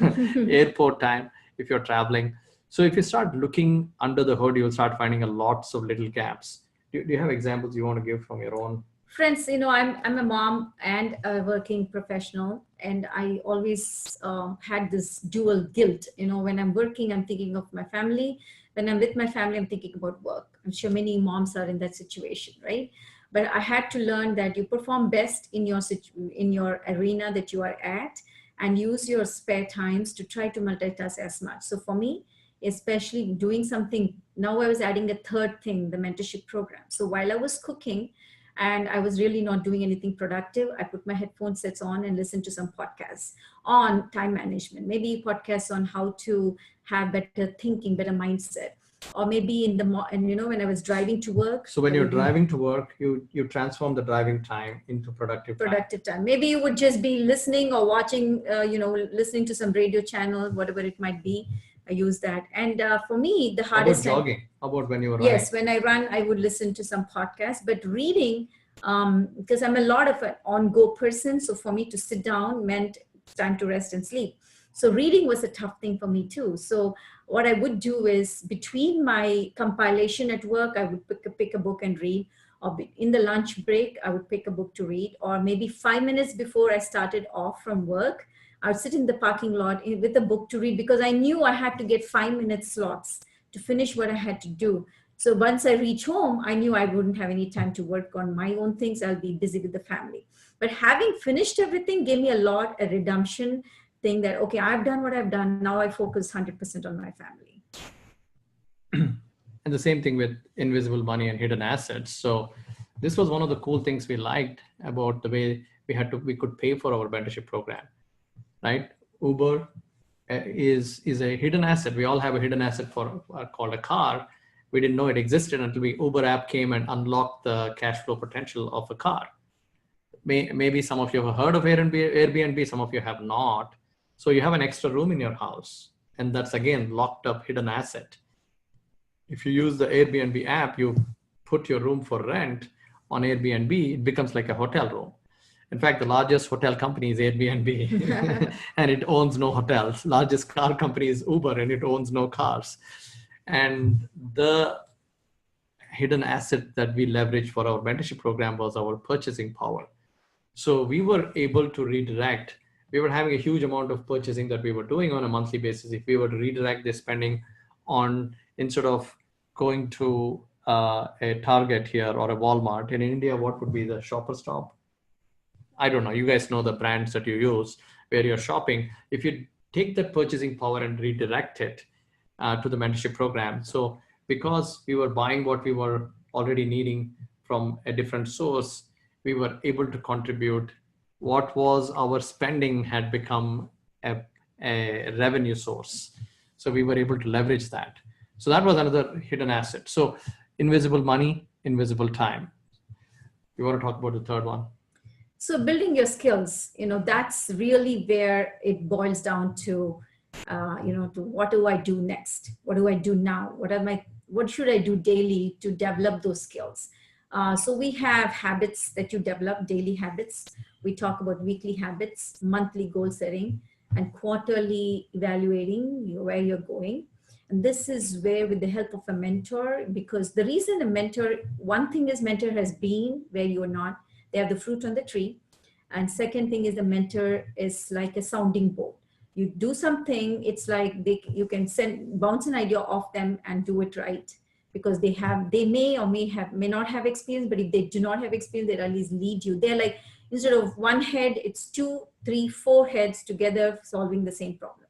Speaker 2: airport time. if you're traveling. So if you start looking under the hood, you'll start finding a lots of little gaps. Do you have examples you want to give from your own?
Speaker 3: Friends, I'm a mom and a working professional, and I always had this dual guilt. When I'm working, I'm thinking of my family. When I'm with my family, I'm thinking about work. I'm sure many moms are in that situation, right? But I had to learn that you perform best in your arena that you are at, and use your spare times to try to multitask as much. So for me, especially doing something, now I was adding a third thing, the mentorship program. So while I was cooking, and I was really not doing anything productive, I put my headphone sets on and listen to some podcasts on time management, maybe podcasts on how to have better thinking, better mindset, or maybe when I was driving to work.
Speaker 2: So when you're driving to work, you transform the driving time into productive
Speaker 3: time. Maybe you would just be listening or watching, listening to some radio channel, whatever it might be. I use that. And for me, the hardest
Speaker 2: How about jogging? How about when you were running?
Speaker 3: Yes, when I run, I would listen to some podcasts. But reading, because I'm a lot of an on-go person, so for me to sit down meant time to rest and sleep. So reading was a tough thing for me too. So what I would do is, between my compilation at work, I would pick a book and read. Or in the lunch break, I would pick a book to read. Or maybe 5 minutes before I started off from work, I would sit in the parking lot with a book to read, because I knew I had to get 5-minute slots to finish what I had to do. So once I reach home, I knew I wouldn't have any time to work on my own things. I'll be busy with the family. But having finished everything gave me a redemption thing, that, okay, I've done what I've done. Now I focus 100% on my family.
Speaker 2: And the same thing with invisible money and hidden assets. So this was one of the cool things we liked about the way we could pay for our mentorship program, right? Uber is a hidden asset. We all have a hidden asset called a car. We didn't know it existed until Uber app came and unlocked the cash flow potential of a car. Maybe some of you have heard of Airbnb, some of you have not. So you have an extra room in your house, and that's again locked up hidden asset. If you use the Airbnb app, you put your room for rent on Airbnb, it becomes like a hotel room. In fact, the largest hotel company is Airbnb and it owns no hotels. Largest car company is Uber and it owns no cars. And the hidden asset that we leveraged for our mentorship program was our purchasing power. So we were able to redirect. We were having a huge amount of purchasing that we were doing on a monthly basis. If we were to redirect this spending on, instead of going to a Target here or a Walmart, in India, what would be the shopper stop? I don't know. You guys know the brands that you use where you're shopping. If you take that purchasing power and redirect it to the mentorship program. So because we were buying what we were already needing from a different source, we were able to contribute what was our spending had become a revenue source. So we were able to leverage that. So that was another hidden asset. So invisible money, invisible time. You want to talk about the third one?
Speaker 3: So building your skills, that's really where it boils down to, to what do I do next? What do I do now? What should I do daily to develop those skills? So we have habits that you develop, daily habits. We talk about weekly habits, monthly goal setting, and quarterly evaluating where you're going. And this is where, with the help of a mentor, because the reason one thing is mentor has been where you're not, they have the fruit on the tree. And second thing is the mentor is like a sounding board. You do something, it's like you can bounce an idea off them and do it right, because they may or may not have experience, but if they do not have experience, they'll at least lead you. They're like, instead of one head, it's 2, 3, 4 heads together solving the same problem.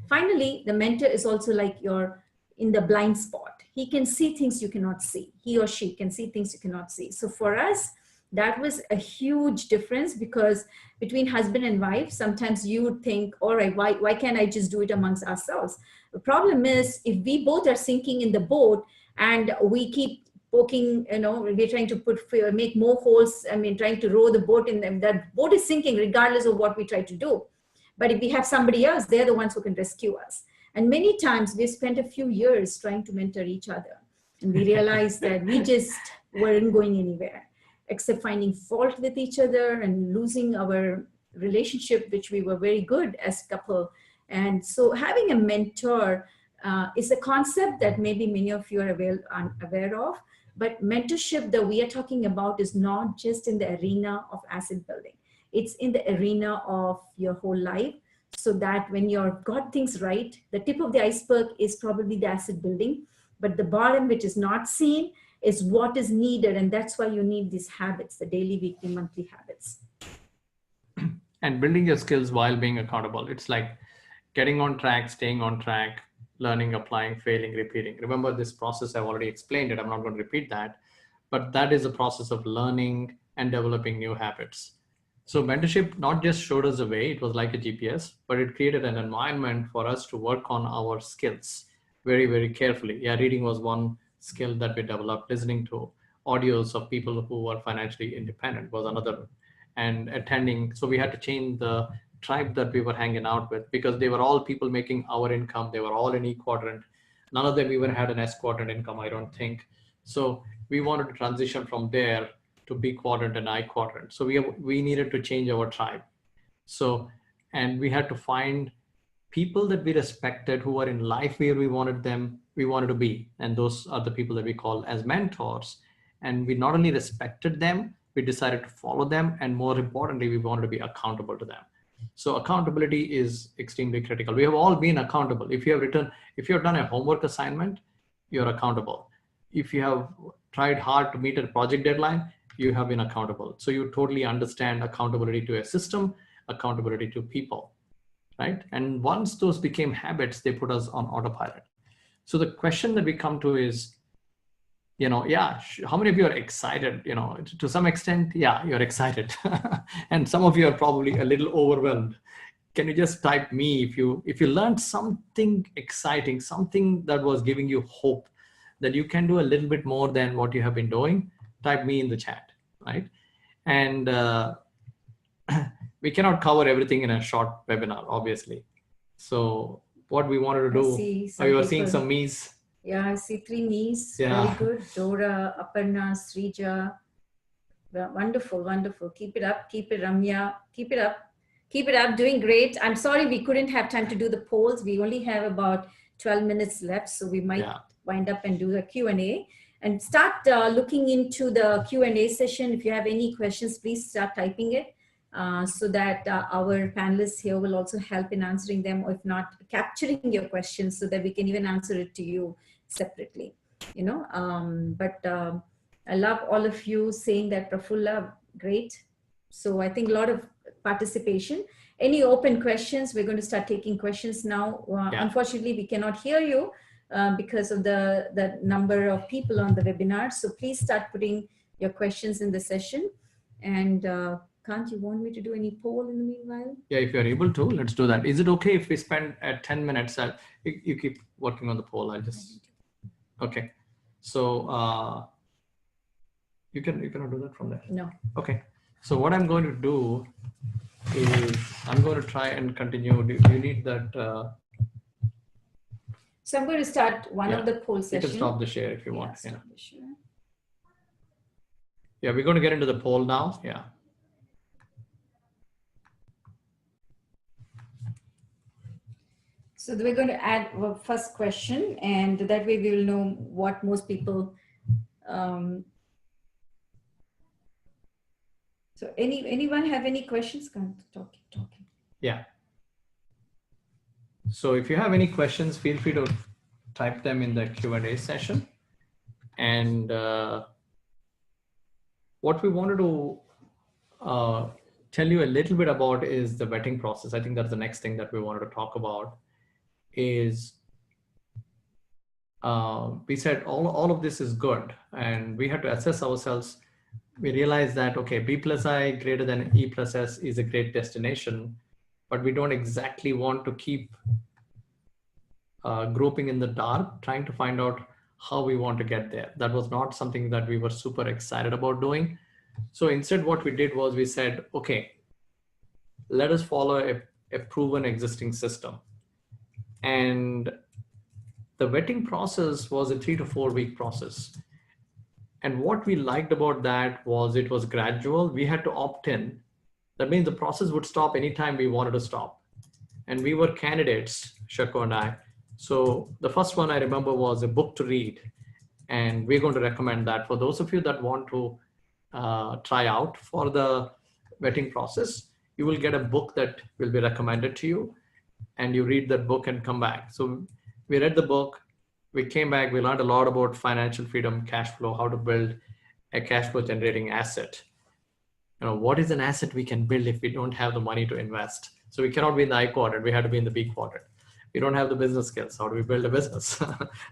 Speaker 3: Finally, the mentor is also like you're in the blind spot. He can see things you cannot see. He or she can see things you cannot see. So for us, that was a huge difference, because between husband and wife, sometimes you would think, all right, why can't I just do it amongst ourselves? The problem is, if we both are sinking in the boat and we keep poking, we're trying to make more holes, trying to row the boat in them, that boat is sinking regardless of what we try to do. But if we have somebody else, they're the ones who can rescue us. And many times we spent a few years trying to mentor each other. And we realized that we just weren't going anywhere, except finding fault with each other and losing our relationship, which we were very good as a couple. And so having a mentor is a concept that maybe many of you are aware of, but mentorship that we are talking about is not just in the arena of asset building. It's in the arena of your whole life, so that when you've got things right, the tip of the iceberg is probably the asset building, but the bottom, which is not seen, is what is needed. And that's why you need these habits, the daily, weekly, monthly habits.
Speaker 2: And building your skills while being accountable. It's like getting on track, staying on track, learning, applying, failing, repeating. Remember this process, I've already explained it. I'm not going to repeat that, but that is a process of learning and developing new habits. So mentorship not just showed us the way, it was like a GPS, but it created an environment for us to work on our skills very, very carefully. Yeah, reading was one skill that we developed. Listening to audios of people who were financially independent was another. And attending, so we had to change the tribe that we were hanging out with, because they were all people making our income. They were all in E quadrant. None of them even had an S quadrant income, I don't think. So we wanted to transition from there to B quadrant and I quadrant. So we needed to change our tribe. So, and we had to find people that we respected, who were in life where we wanted to be. And those are the people that we call as mentors. And we not only respected them, we decided to follow them. And more importantly, we wanted to be accountable to them. So accountability is extremely critical. We have all been accountable. If you have done a homework assignment, you're accountable. If you have tried hard to meet a project deadline, you have been accountable. So you totally understand accountability to a system, accountability to people, right? And once those became habits, they put us on autopilot. So the question that we come to is, how many of you are excited? To some extent, yeah, you're excited. And some of you are probably a little overwhelmed. Can you just type me if you learned something exciting, something that was giving you hope that you can do a little bit more than what you have been doing? Type me in the chat, right? And we cannot cover everything in a short webinar, obviously. So what we wanted to do, you are seeing some me's.
Speaker 3: Yeah, I see 3 me's.
Speaker 2: Yeah.
Speaker 3: Very good. Dora, Aparna, Srija. Well, wonderful, wonderful. Keep it up. Keep it, Ramya. Keep it up. Keep it up. Doing great. I'm sorry we couldn't have time to do the polls. We only have about 12 minutes left, so we might wind up and do the Q&A. And start looking into the Q&A session. If you have any questions, please start typing it so that our panelists here will also help in answering them, or if not, capturing your questions so that we can even answer it to you separately. I love all of you saying that, Prafulla, great. So I think a lot of participation. Any open questions? We're going to start taking questions now. Unfortunately, we cannot hear you because of the number of people on the webinar. So please start putting your questions in the session. And Kanth, you want me to do any poll in the meanwhile?
Speaker 2: Yeah, if you're able to, let's do that. Is it okay if we spend 10 minutes? You keep working on the poll. Okay. So you cannot do that from there?
Speaker 3: No.
Speaker 2: Okay. So what I'm going to do is I'm going to try and continue. Do you need that?
Speaker 3: So I'm going to start one of the poll sessions.
Speaker 2: You can stop the share if you want. Yeah, we're going to get into the poll now. Yeah.
Speaker 3: So we're going to add our first question, and that way we will know what most people. So anyone have any questions? Talking.
Speaker 2: Yeah. So if you have any questions, feel free to type them in the Q&A session. And what we wanted to tell you a little bit about is the vetting process. I think that's the next thing that we wanted to talk about. Is we said all of this is good, and we had to assess ourselves. We realized that, okay, B plus I greater than E plus S is a great destination, but we don't exactly want to keep groping in the dark, trying to find out how we want to get there. That was not something that we were super excited about doing. So instead, what we did was we said, okay, let us follow a proven existing system. And the vetting process was a 3 to 4 week process. And what we liked about that was it was gradual. We had to opt in. That means the process would stop anytime we wanted to stop. and we were candidates, Shaku and I. So the first one I remember was a book to read, and we're going to recommend that for those of you that want to try out for the vetting process. You will get a book that will be recommended to you, and you read that book and come back. So we read the book, we came back, we learned a lot about financial freedom, cash flow, how to build a cash flow generating asset. You know, what is an asset we can build if we don't have the money to invest? So we cannot be in the I quadrant, we have to be in the B quadrant. We don't have the business skills, how do we build a business?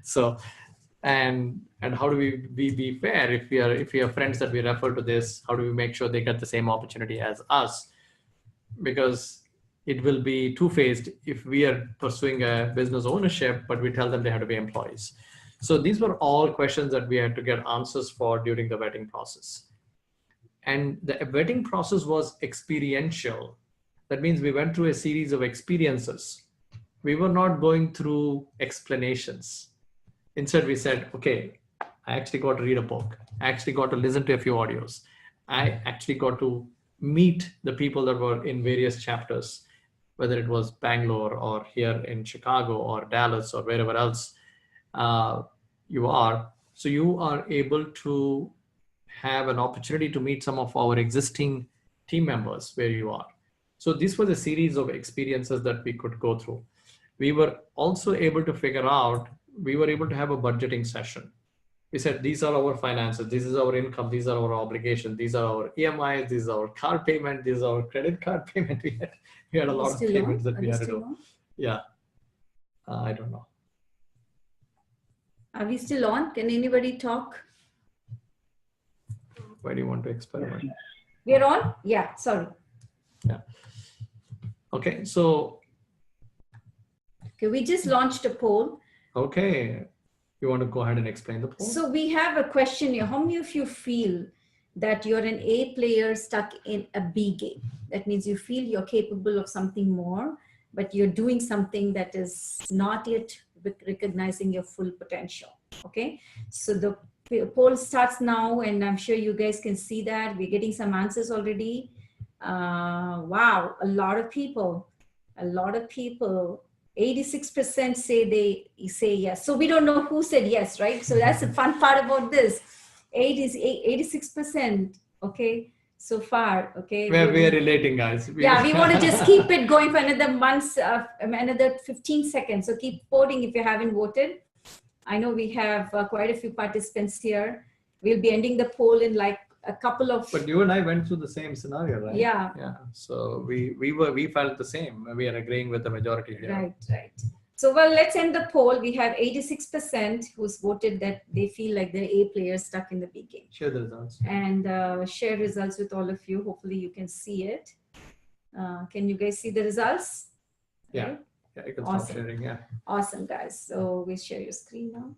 Speaker 2: So, and how do we be fair if we have friends that we refer to this, how do we make sure they get the same opportunity as us? Because it will be two-faced if we are pursuing a business ownership, but we tell them they have to be employees. So these were all questions that we had to get answers for during the vetting process. And the vetting process was experiential. That means we went through a series of experiences. We were not going through explanations. Instead, we said, okay, I actually got to read a book. I actually got to listen to a few audios. I actually got to meet the people that were in various chapters, whether it was Bangalore or here in Chicago or Dallas or wherever else you are. So you are able to have an opportunity to meet some of our existing team members where you are. So this was a series of experiences that we could go through. We were also able to figure out, we were able to have a budgeting session. We said, these are our finances, this is our income, these are our obligations, these are our EMIs, these are our car payment, these are our credit card payment. We had a lot of payments that we had to do. Yeah, I don't know.
Speaker 3: Are we still on? Can anybody talk?
Speaker 2: Why do you want to experiment?
Speaker 3: We're on? Yeah, sorry.
Speaker 2: Yeah. Okay, so.
Speaker 3: Okay, we just launched a poll.
Speaker 2: Okay, you want to go ahead and explain the poll?
Speaker 3: So we have a question here. How many of you feel that you're an A player stuck in a B game? That means you feel you're capable of something more, but you're doing something that is not yet recognizing your full potential. Okay, so the poll starts now, and I'm sure you guys can see that. We're getting some answers already. Wow, a lot of people, 86% say they say yes. So we don't know who said yes, right? So that's the fun part about this. 86%, okay, so far, okay.
Speaker 2: We are relating, guys.
Speaker 3: We want to just keep it going for another month, another 15 seconds. So keep voting if you haven't voted. I know we have quite a few participants here. We'll be ending the poll in like a couple of.
Speaker 2: But you and I went through the same scenario, right?
Speaker 3: Yeah.
Speaker 2: Yeah. So we felt the same. We are agreeing with the majority here.
Speaker 3: Right. So well, let's end the poll. We have 86% who's voted that they feel like they're A players stuck in the B game.
Speaker 2: Share the results.
Speaker 3: And share results with all of you. Hopefully you can see it. Can you guys see the results?
Speaker 2: Yeah.
Speaker 3: Right?
Speaker 2: Yeah, you can
Speaker 3: Awesome.
Speaker 2: stop sharing. Yeah.
Speaker 3: Awesome, guys. So we'll share your screen now.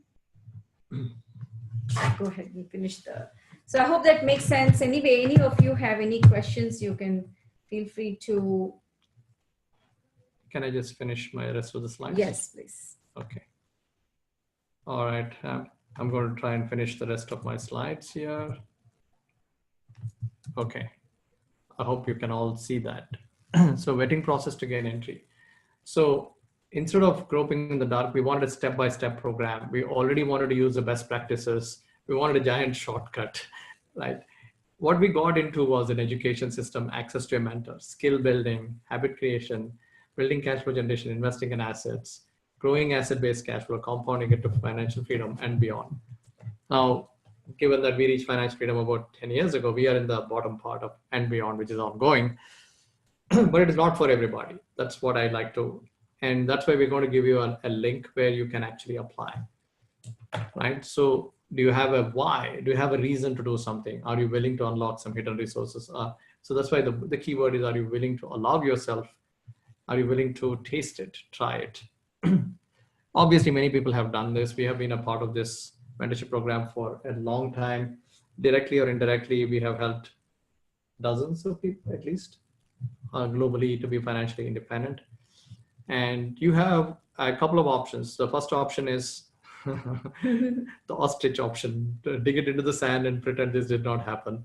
Speaker 3: Go ahead and finish the. So I hope that makes sense. Anyway, any of you have any questions, you can feel free to.
Speaker 2: Can I just finish my rest of the slides?
Speaker 3: Yes, please.
Speaker 2: Okay. All right. I'm going to try and finish the rest of my slides here. Okay. I hope you can all see that. So vetting process to gain entry. So instead of groping in the dark, we wanted a step-by-step program. We already wanted to use the best practices. We wanted a giant shortcut, right? What we got into was an education system, access to a mentor, skill building, habit creation, building cash flow generation, investing in assets, growing asset-based cash flow, compounding it to financial freedom and beyond. Now, given that we reached financial freedom about 10 years ago, we are in the bottom part of and beyond, which is ongoing, but it is not for everybody. That's what I'd like to, and that's why we're going to give you a link where you can actually apply, right? So do you have a why? Do you have a reason to do something? Are you willing to unlock some hidden resources? So that's why the key word is, are you willing to allow yourself? Are you willing to taste it, try it? Obviously, many people have done this. We have been a part of this mentorship program for a long time. Directly or indirectly, we have helped dozens of people at least globally to be financially independent. And you have a couple of options. The first option is the ostrich option, to dig it into the sand and pretend this did not happen.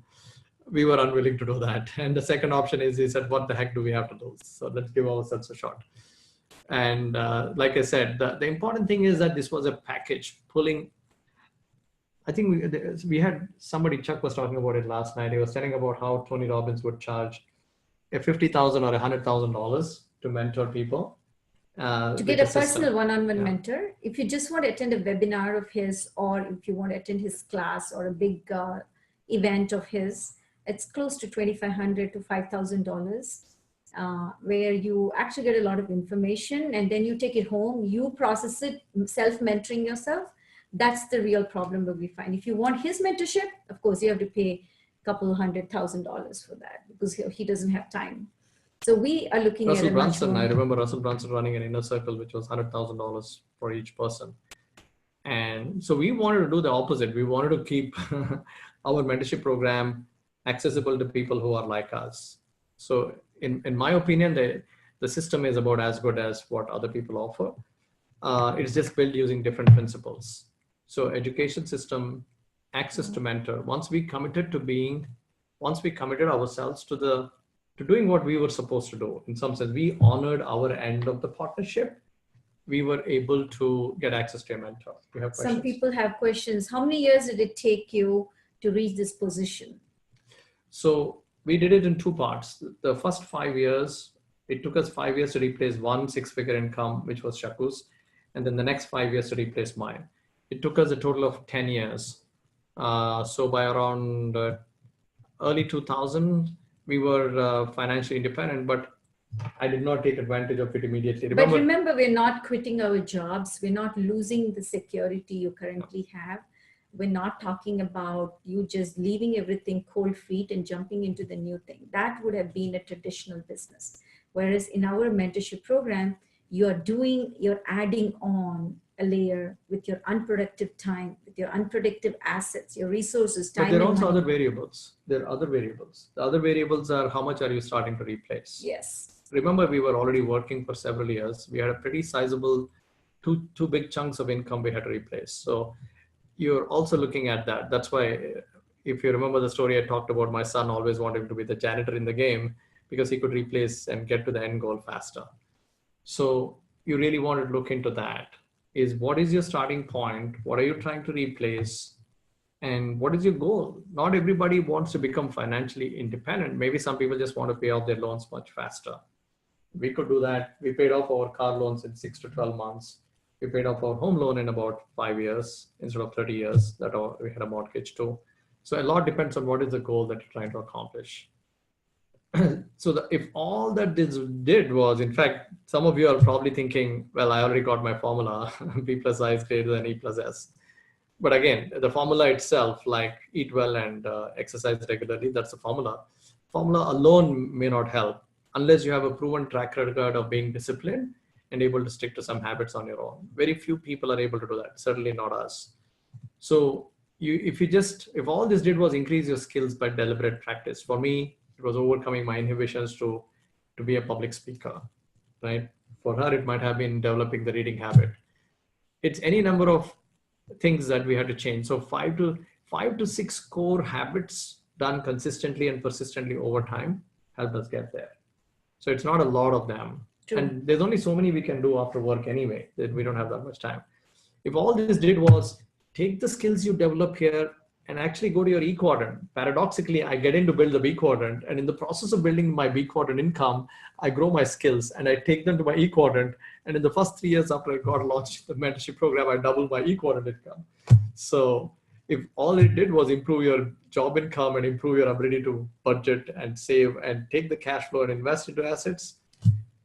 Speaker 2: We were unwilling to do that. And the second option is, he said, what the heck do we have to do? So let's give ourselves a shot. And like I said, the important thing is that this was a package pulling. I think we had somebody, Chuck was talking about it last night. He was telling about how Tony Robbins would charge a $50,000 or $100,000 to mentor people.
Speaker 3: To get a personal one-on-one
Speaker 2: Yeah.
Speaker 3: mentor, if you just want to attend a webinar of his, or if you want to attend his class or a big event of his, it's close to $2,500 to $5,000, where you actually get a lot of information and then you take it home, you process it, self-mentoring yourself. That's the real problem that we find. If you want his mentorship, of course, you have to pay a couple $100,000 for that because he doesn't have time. So we are looking
Speaker 2: Russell
Speaker 3: at
Speaker 2: Brunson. I remember Russell Brunson running an inner circle, which was $100,000 for each person. And so we wanted to do the opposite. We wanted to keep our mentorship program accessible to people who are like us. So in my opinion, the system is about as good as what other people offer. It's just built using different principles. So education system, access to mentor. Once we committed ourselves to doing what we were supposed to do, in some sense, we honored our end of the partnership, we were able to get access to a mentor. You have questions?
Speaker 3: Some people have questions. How many years did it take you to reach this position?
Speaker 2: So we did it in two parts. The first 5 years, it took us 5 years to replace one six-figure income, which was Shaku's, and then the next 5 years to replace mine. It took us a total of 10 years. So by around early 2000, we were financially independent, but I did not take advantage of it immediately.
Speaker 3: But remember, we're not quitting our jobs. We're not losing the security you currently have. We're not talking about you just leaving everything cold feet and jumping into the new thing. That would have been a traditional business. Whereas in our mentorship program, you're adding on a layer with your unproductive time, with your unproductive assets, your resources, time.
Speaker 2: But there are also other variables. There are other variables. The other variables are how much are you starting to replace?
Speaker 3: Yes.
Speaker 2: Remember, we were already working for several years. We had a pretty sizable two big chunks of income we had to replace. So you're also looking at that. That's why, if you remember the story I talked about, my son always wanted to be the janitor in the game because he could replace and get to the end goal faster. So you really want to look into that. Is what is your starting point? What are you trying to replace? And what is your goal? Not everybody wants to become financially independent. Maybe some people just want to pay off their loans much faster. We could do that. We paid off our car loans in 6 to 12 months. We paid off our home loan in about 5 years instead of 30 years that we had a mortgage too. So a lot depends on what is the goal that you're trying to accomplish. So if all that this did was, in fact, some of you are probably thinking, well, I already got my formula, B plus I is greater than E plus S. But again, the formula itself, like eat well and exercise regularly, that's the formula. Formula alone may not help unless you have a proven track record of being disciplined and able to stick to some habits on your own. Very few people are able to do that, certainly not us. So if all this did was increase your skills by deliberate practice, for me, it was overcoming my inhibitions to be a public speaker, right? For her, it might have been developing the reading habit. It's any number of things that we had to change. So 5 to 6 core habits done consistently and persistently over time help us get there. So it's not a lot of them. True. And there's only so many we can do after work anyway, that we don't have that much time. If all this did was take the skills you develop here and actually go to your E quadrant. Paradoxically, I get in to build the B quadrant, and in the process of building my B quadrant income, I grow my skills and I take them to my E quadrant. And in the first 3 years after I got launched the mentorship program, I doubled my E quadrant income. So if all it did was improve your job income and improve your ability to budget and save and take the cash flow and invest into assets,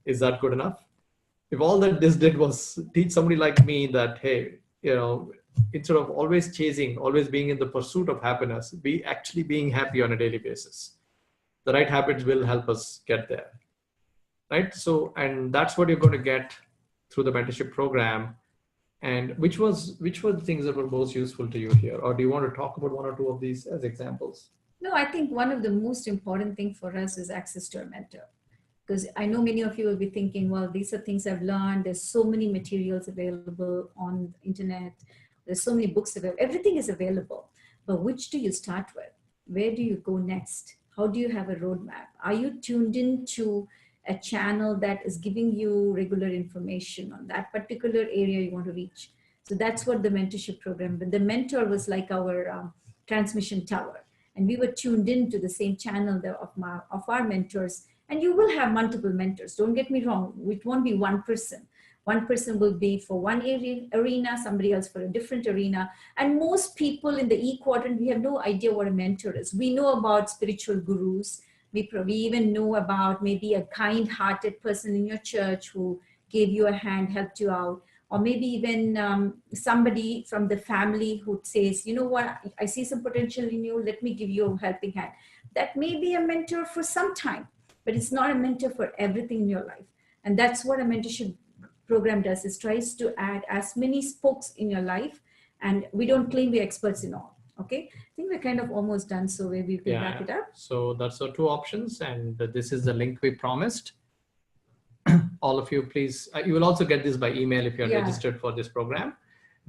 Speaker 2: is that good enough? If all that this did was teach somebody like me that, hey, instead of always chasing, always being in the pursuit of happiness, be actually being happy on a daily basis. The right habits will help us get there, right? So, and that's what you're going to get through the mentorship program. And which were the things that were most useful to you here? Or do you want to talk about 1 or 2 of these as examples?
Speaker 3: No, I think one of the most important thing for us is access to a mentor. Because I know many of you will be thinking, well, these are things I've learned. There's so many materials available on the internet. There's so many books available. Everything is available. But which do you start with? Where do you go next? How do you have a roadmap? Are you tuned into a channel that is giving you regular information on that particular area you want to reach. So that's what the mentorship program, but the mentor was like our transmission tower. And we were tuned into the same channel of our mentors. And you will have multiple mentors. Don't get me wrong. It won't be one person. One person will be for one arena, somebody else for a different arena. And most people in the E quadrant, we have no idea what a mentor is. We know about spiritual gurus. We even know about maybe a kind-hearted person in your church who gave you a hand, helped you out. Or maybe even somebody from the family who says, you know what, I see some potential in you, let me give you a helping hand. That may be a mentor for some time, but it's not a mentor for everything in your life. And that's what a mentorship program does, is tries to add as many spokes in your life. And we don't claim we're experts in all. Okay, I think we're kind of almost done, so maybe we can wrap it up.
Speaker 2: So that's our two options, and this is the link we promised. All of you, please, you will also get this by email if you're registered for this program,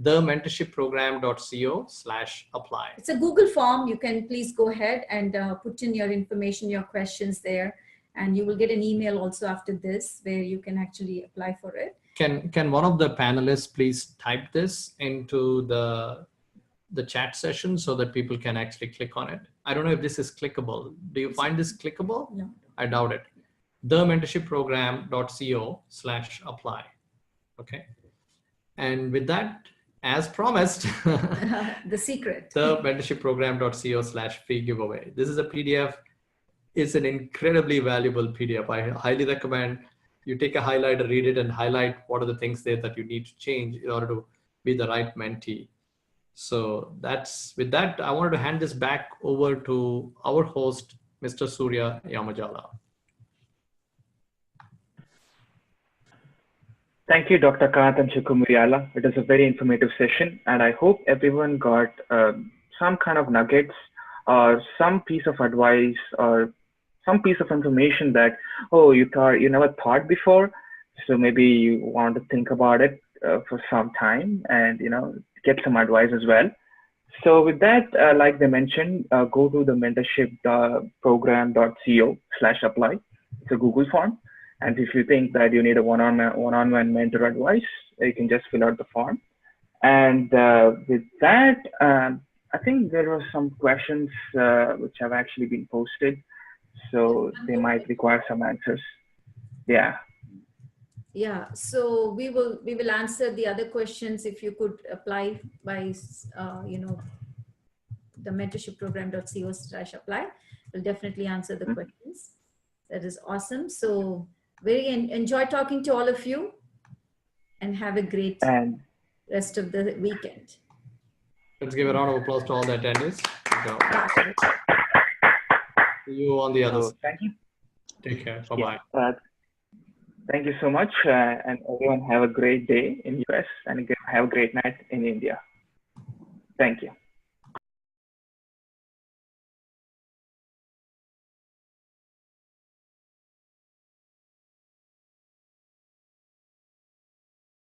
Speaker 2: thementorshipprogram.co/apply.
Speaker 3: It's a Google form. You can please go ahead and put in your information, your questions there, and you will get an email also after this where you can actually apply for it.
Speaker 2: Can one of the panelists please type this into the chat session so that people can actually click on it? I don't know if this is clickable. Do you find this clickable?
Speaker 3: No.
Speaker 2: I doubt it. thementorshipprogram.co/apply. Okay. And with that, as promised,
Speaker 3: the secret.
Speaker 2: thementorshipprogram.co/free giveaway. This is a PDF. It's an incredibly valuable PDF. I highly recommend you take a highlighter, read it, and highlight what are the things there that you need to change in order to be the right mentee. So with that, I wanted to hand this back over to our host, Mr. Surya Yamajala.
Speaker 1: Thank you, Dr. Kanth and Shaku Miriyala. It was a very informative session, and I hope everyone got some kind of nuggets or some piece of advice or some piece of information that, oh, you never thought before. So maybe you want to think about it for some time and, get some advice as well. So with that, like they mentioned, go to the mentorshipprogram.co/apply. It's a Google form. And if you think that you need a one-on-one mentor advice, you can just fill out the form. And with that, I think there were some questions which have actually been posted. So they might require some answers. Yeah.
Speaker 3: Yeah, so we will answer the other questions if you could apply by, the mentorshipprogram.co/apply. We'll definitely answer the questions. That is awesome. So enjoy talking to all of you, and have a great rest of the weekend.
Speaker 2: Let's give a round of applause to all the attendees. See you on the other side.
Speaker 1: Thank you.
Speaker 2: Take care. Bye-bye.
Speaker 1: Yeah, thank you so much. And everyone have a great day in US and have a great night in India. Thank you.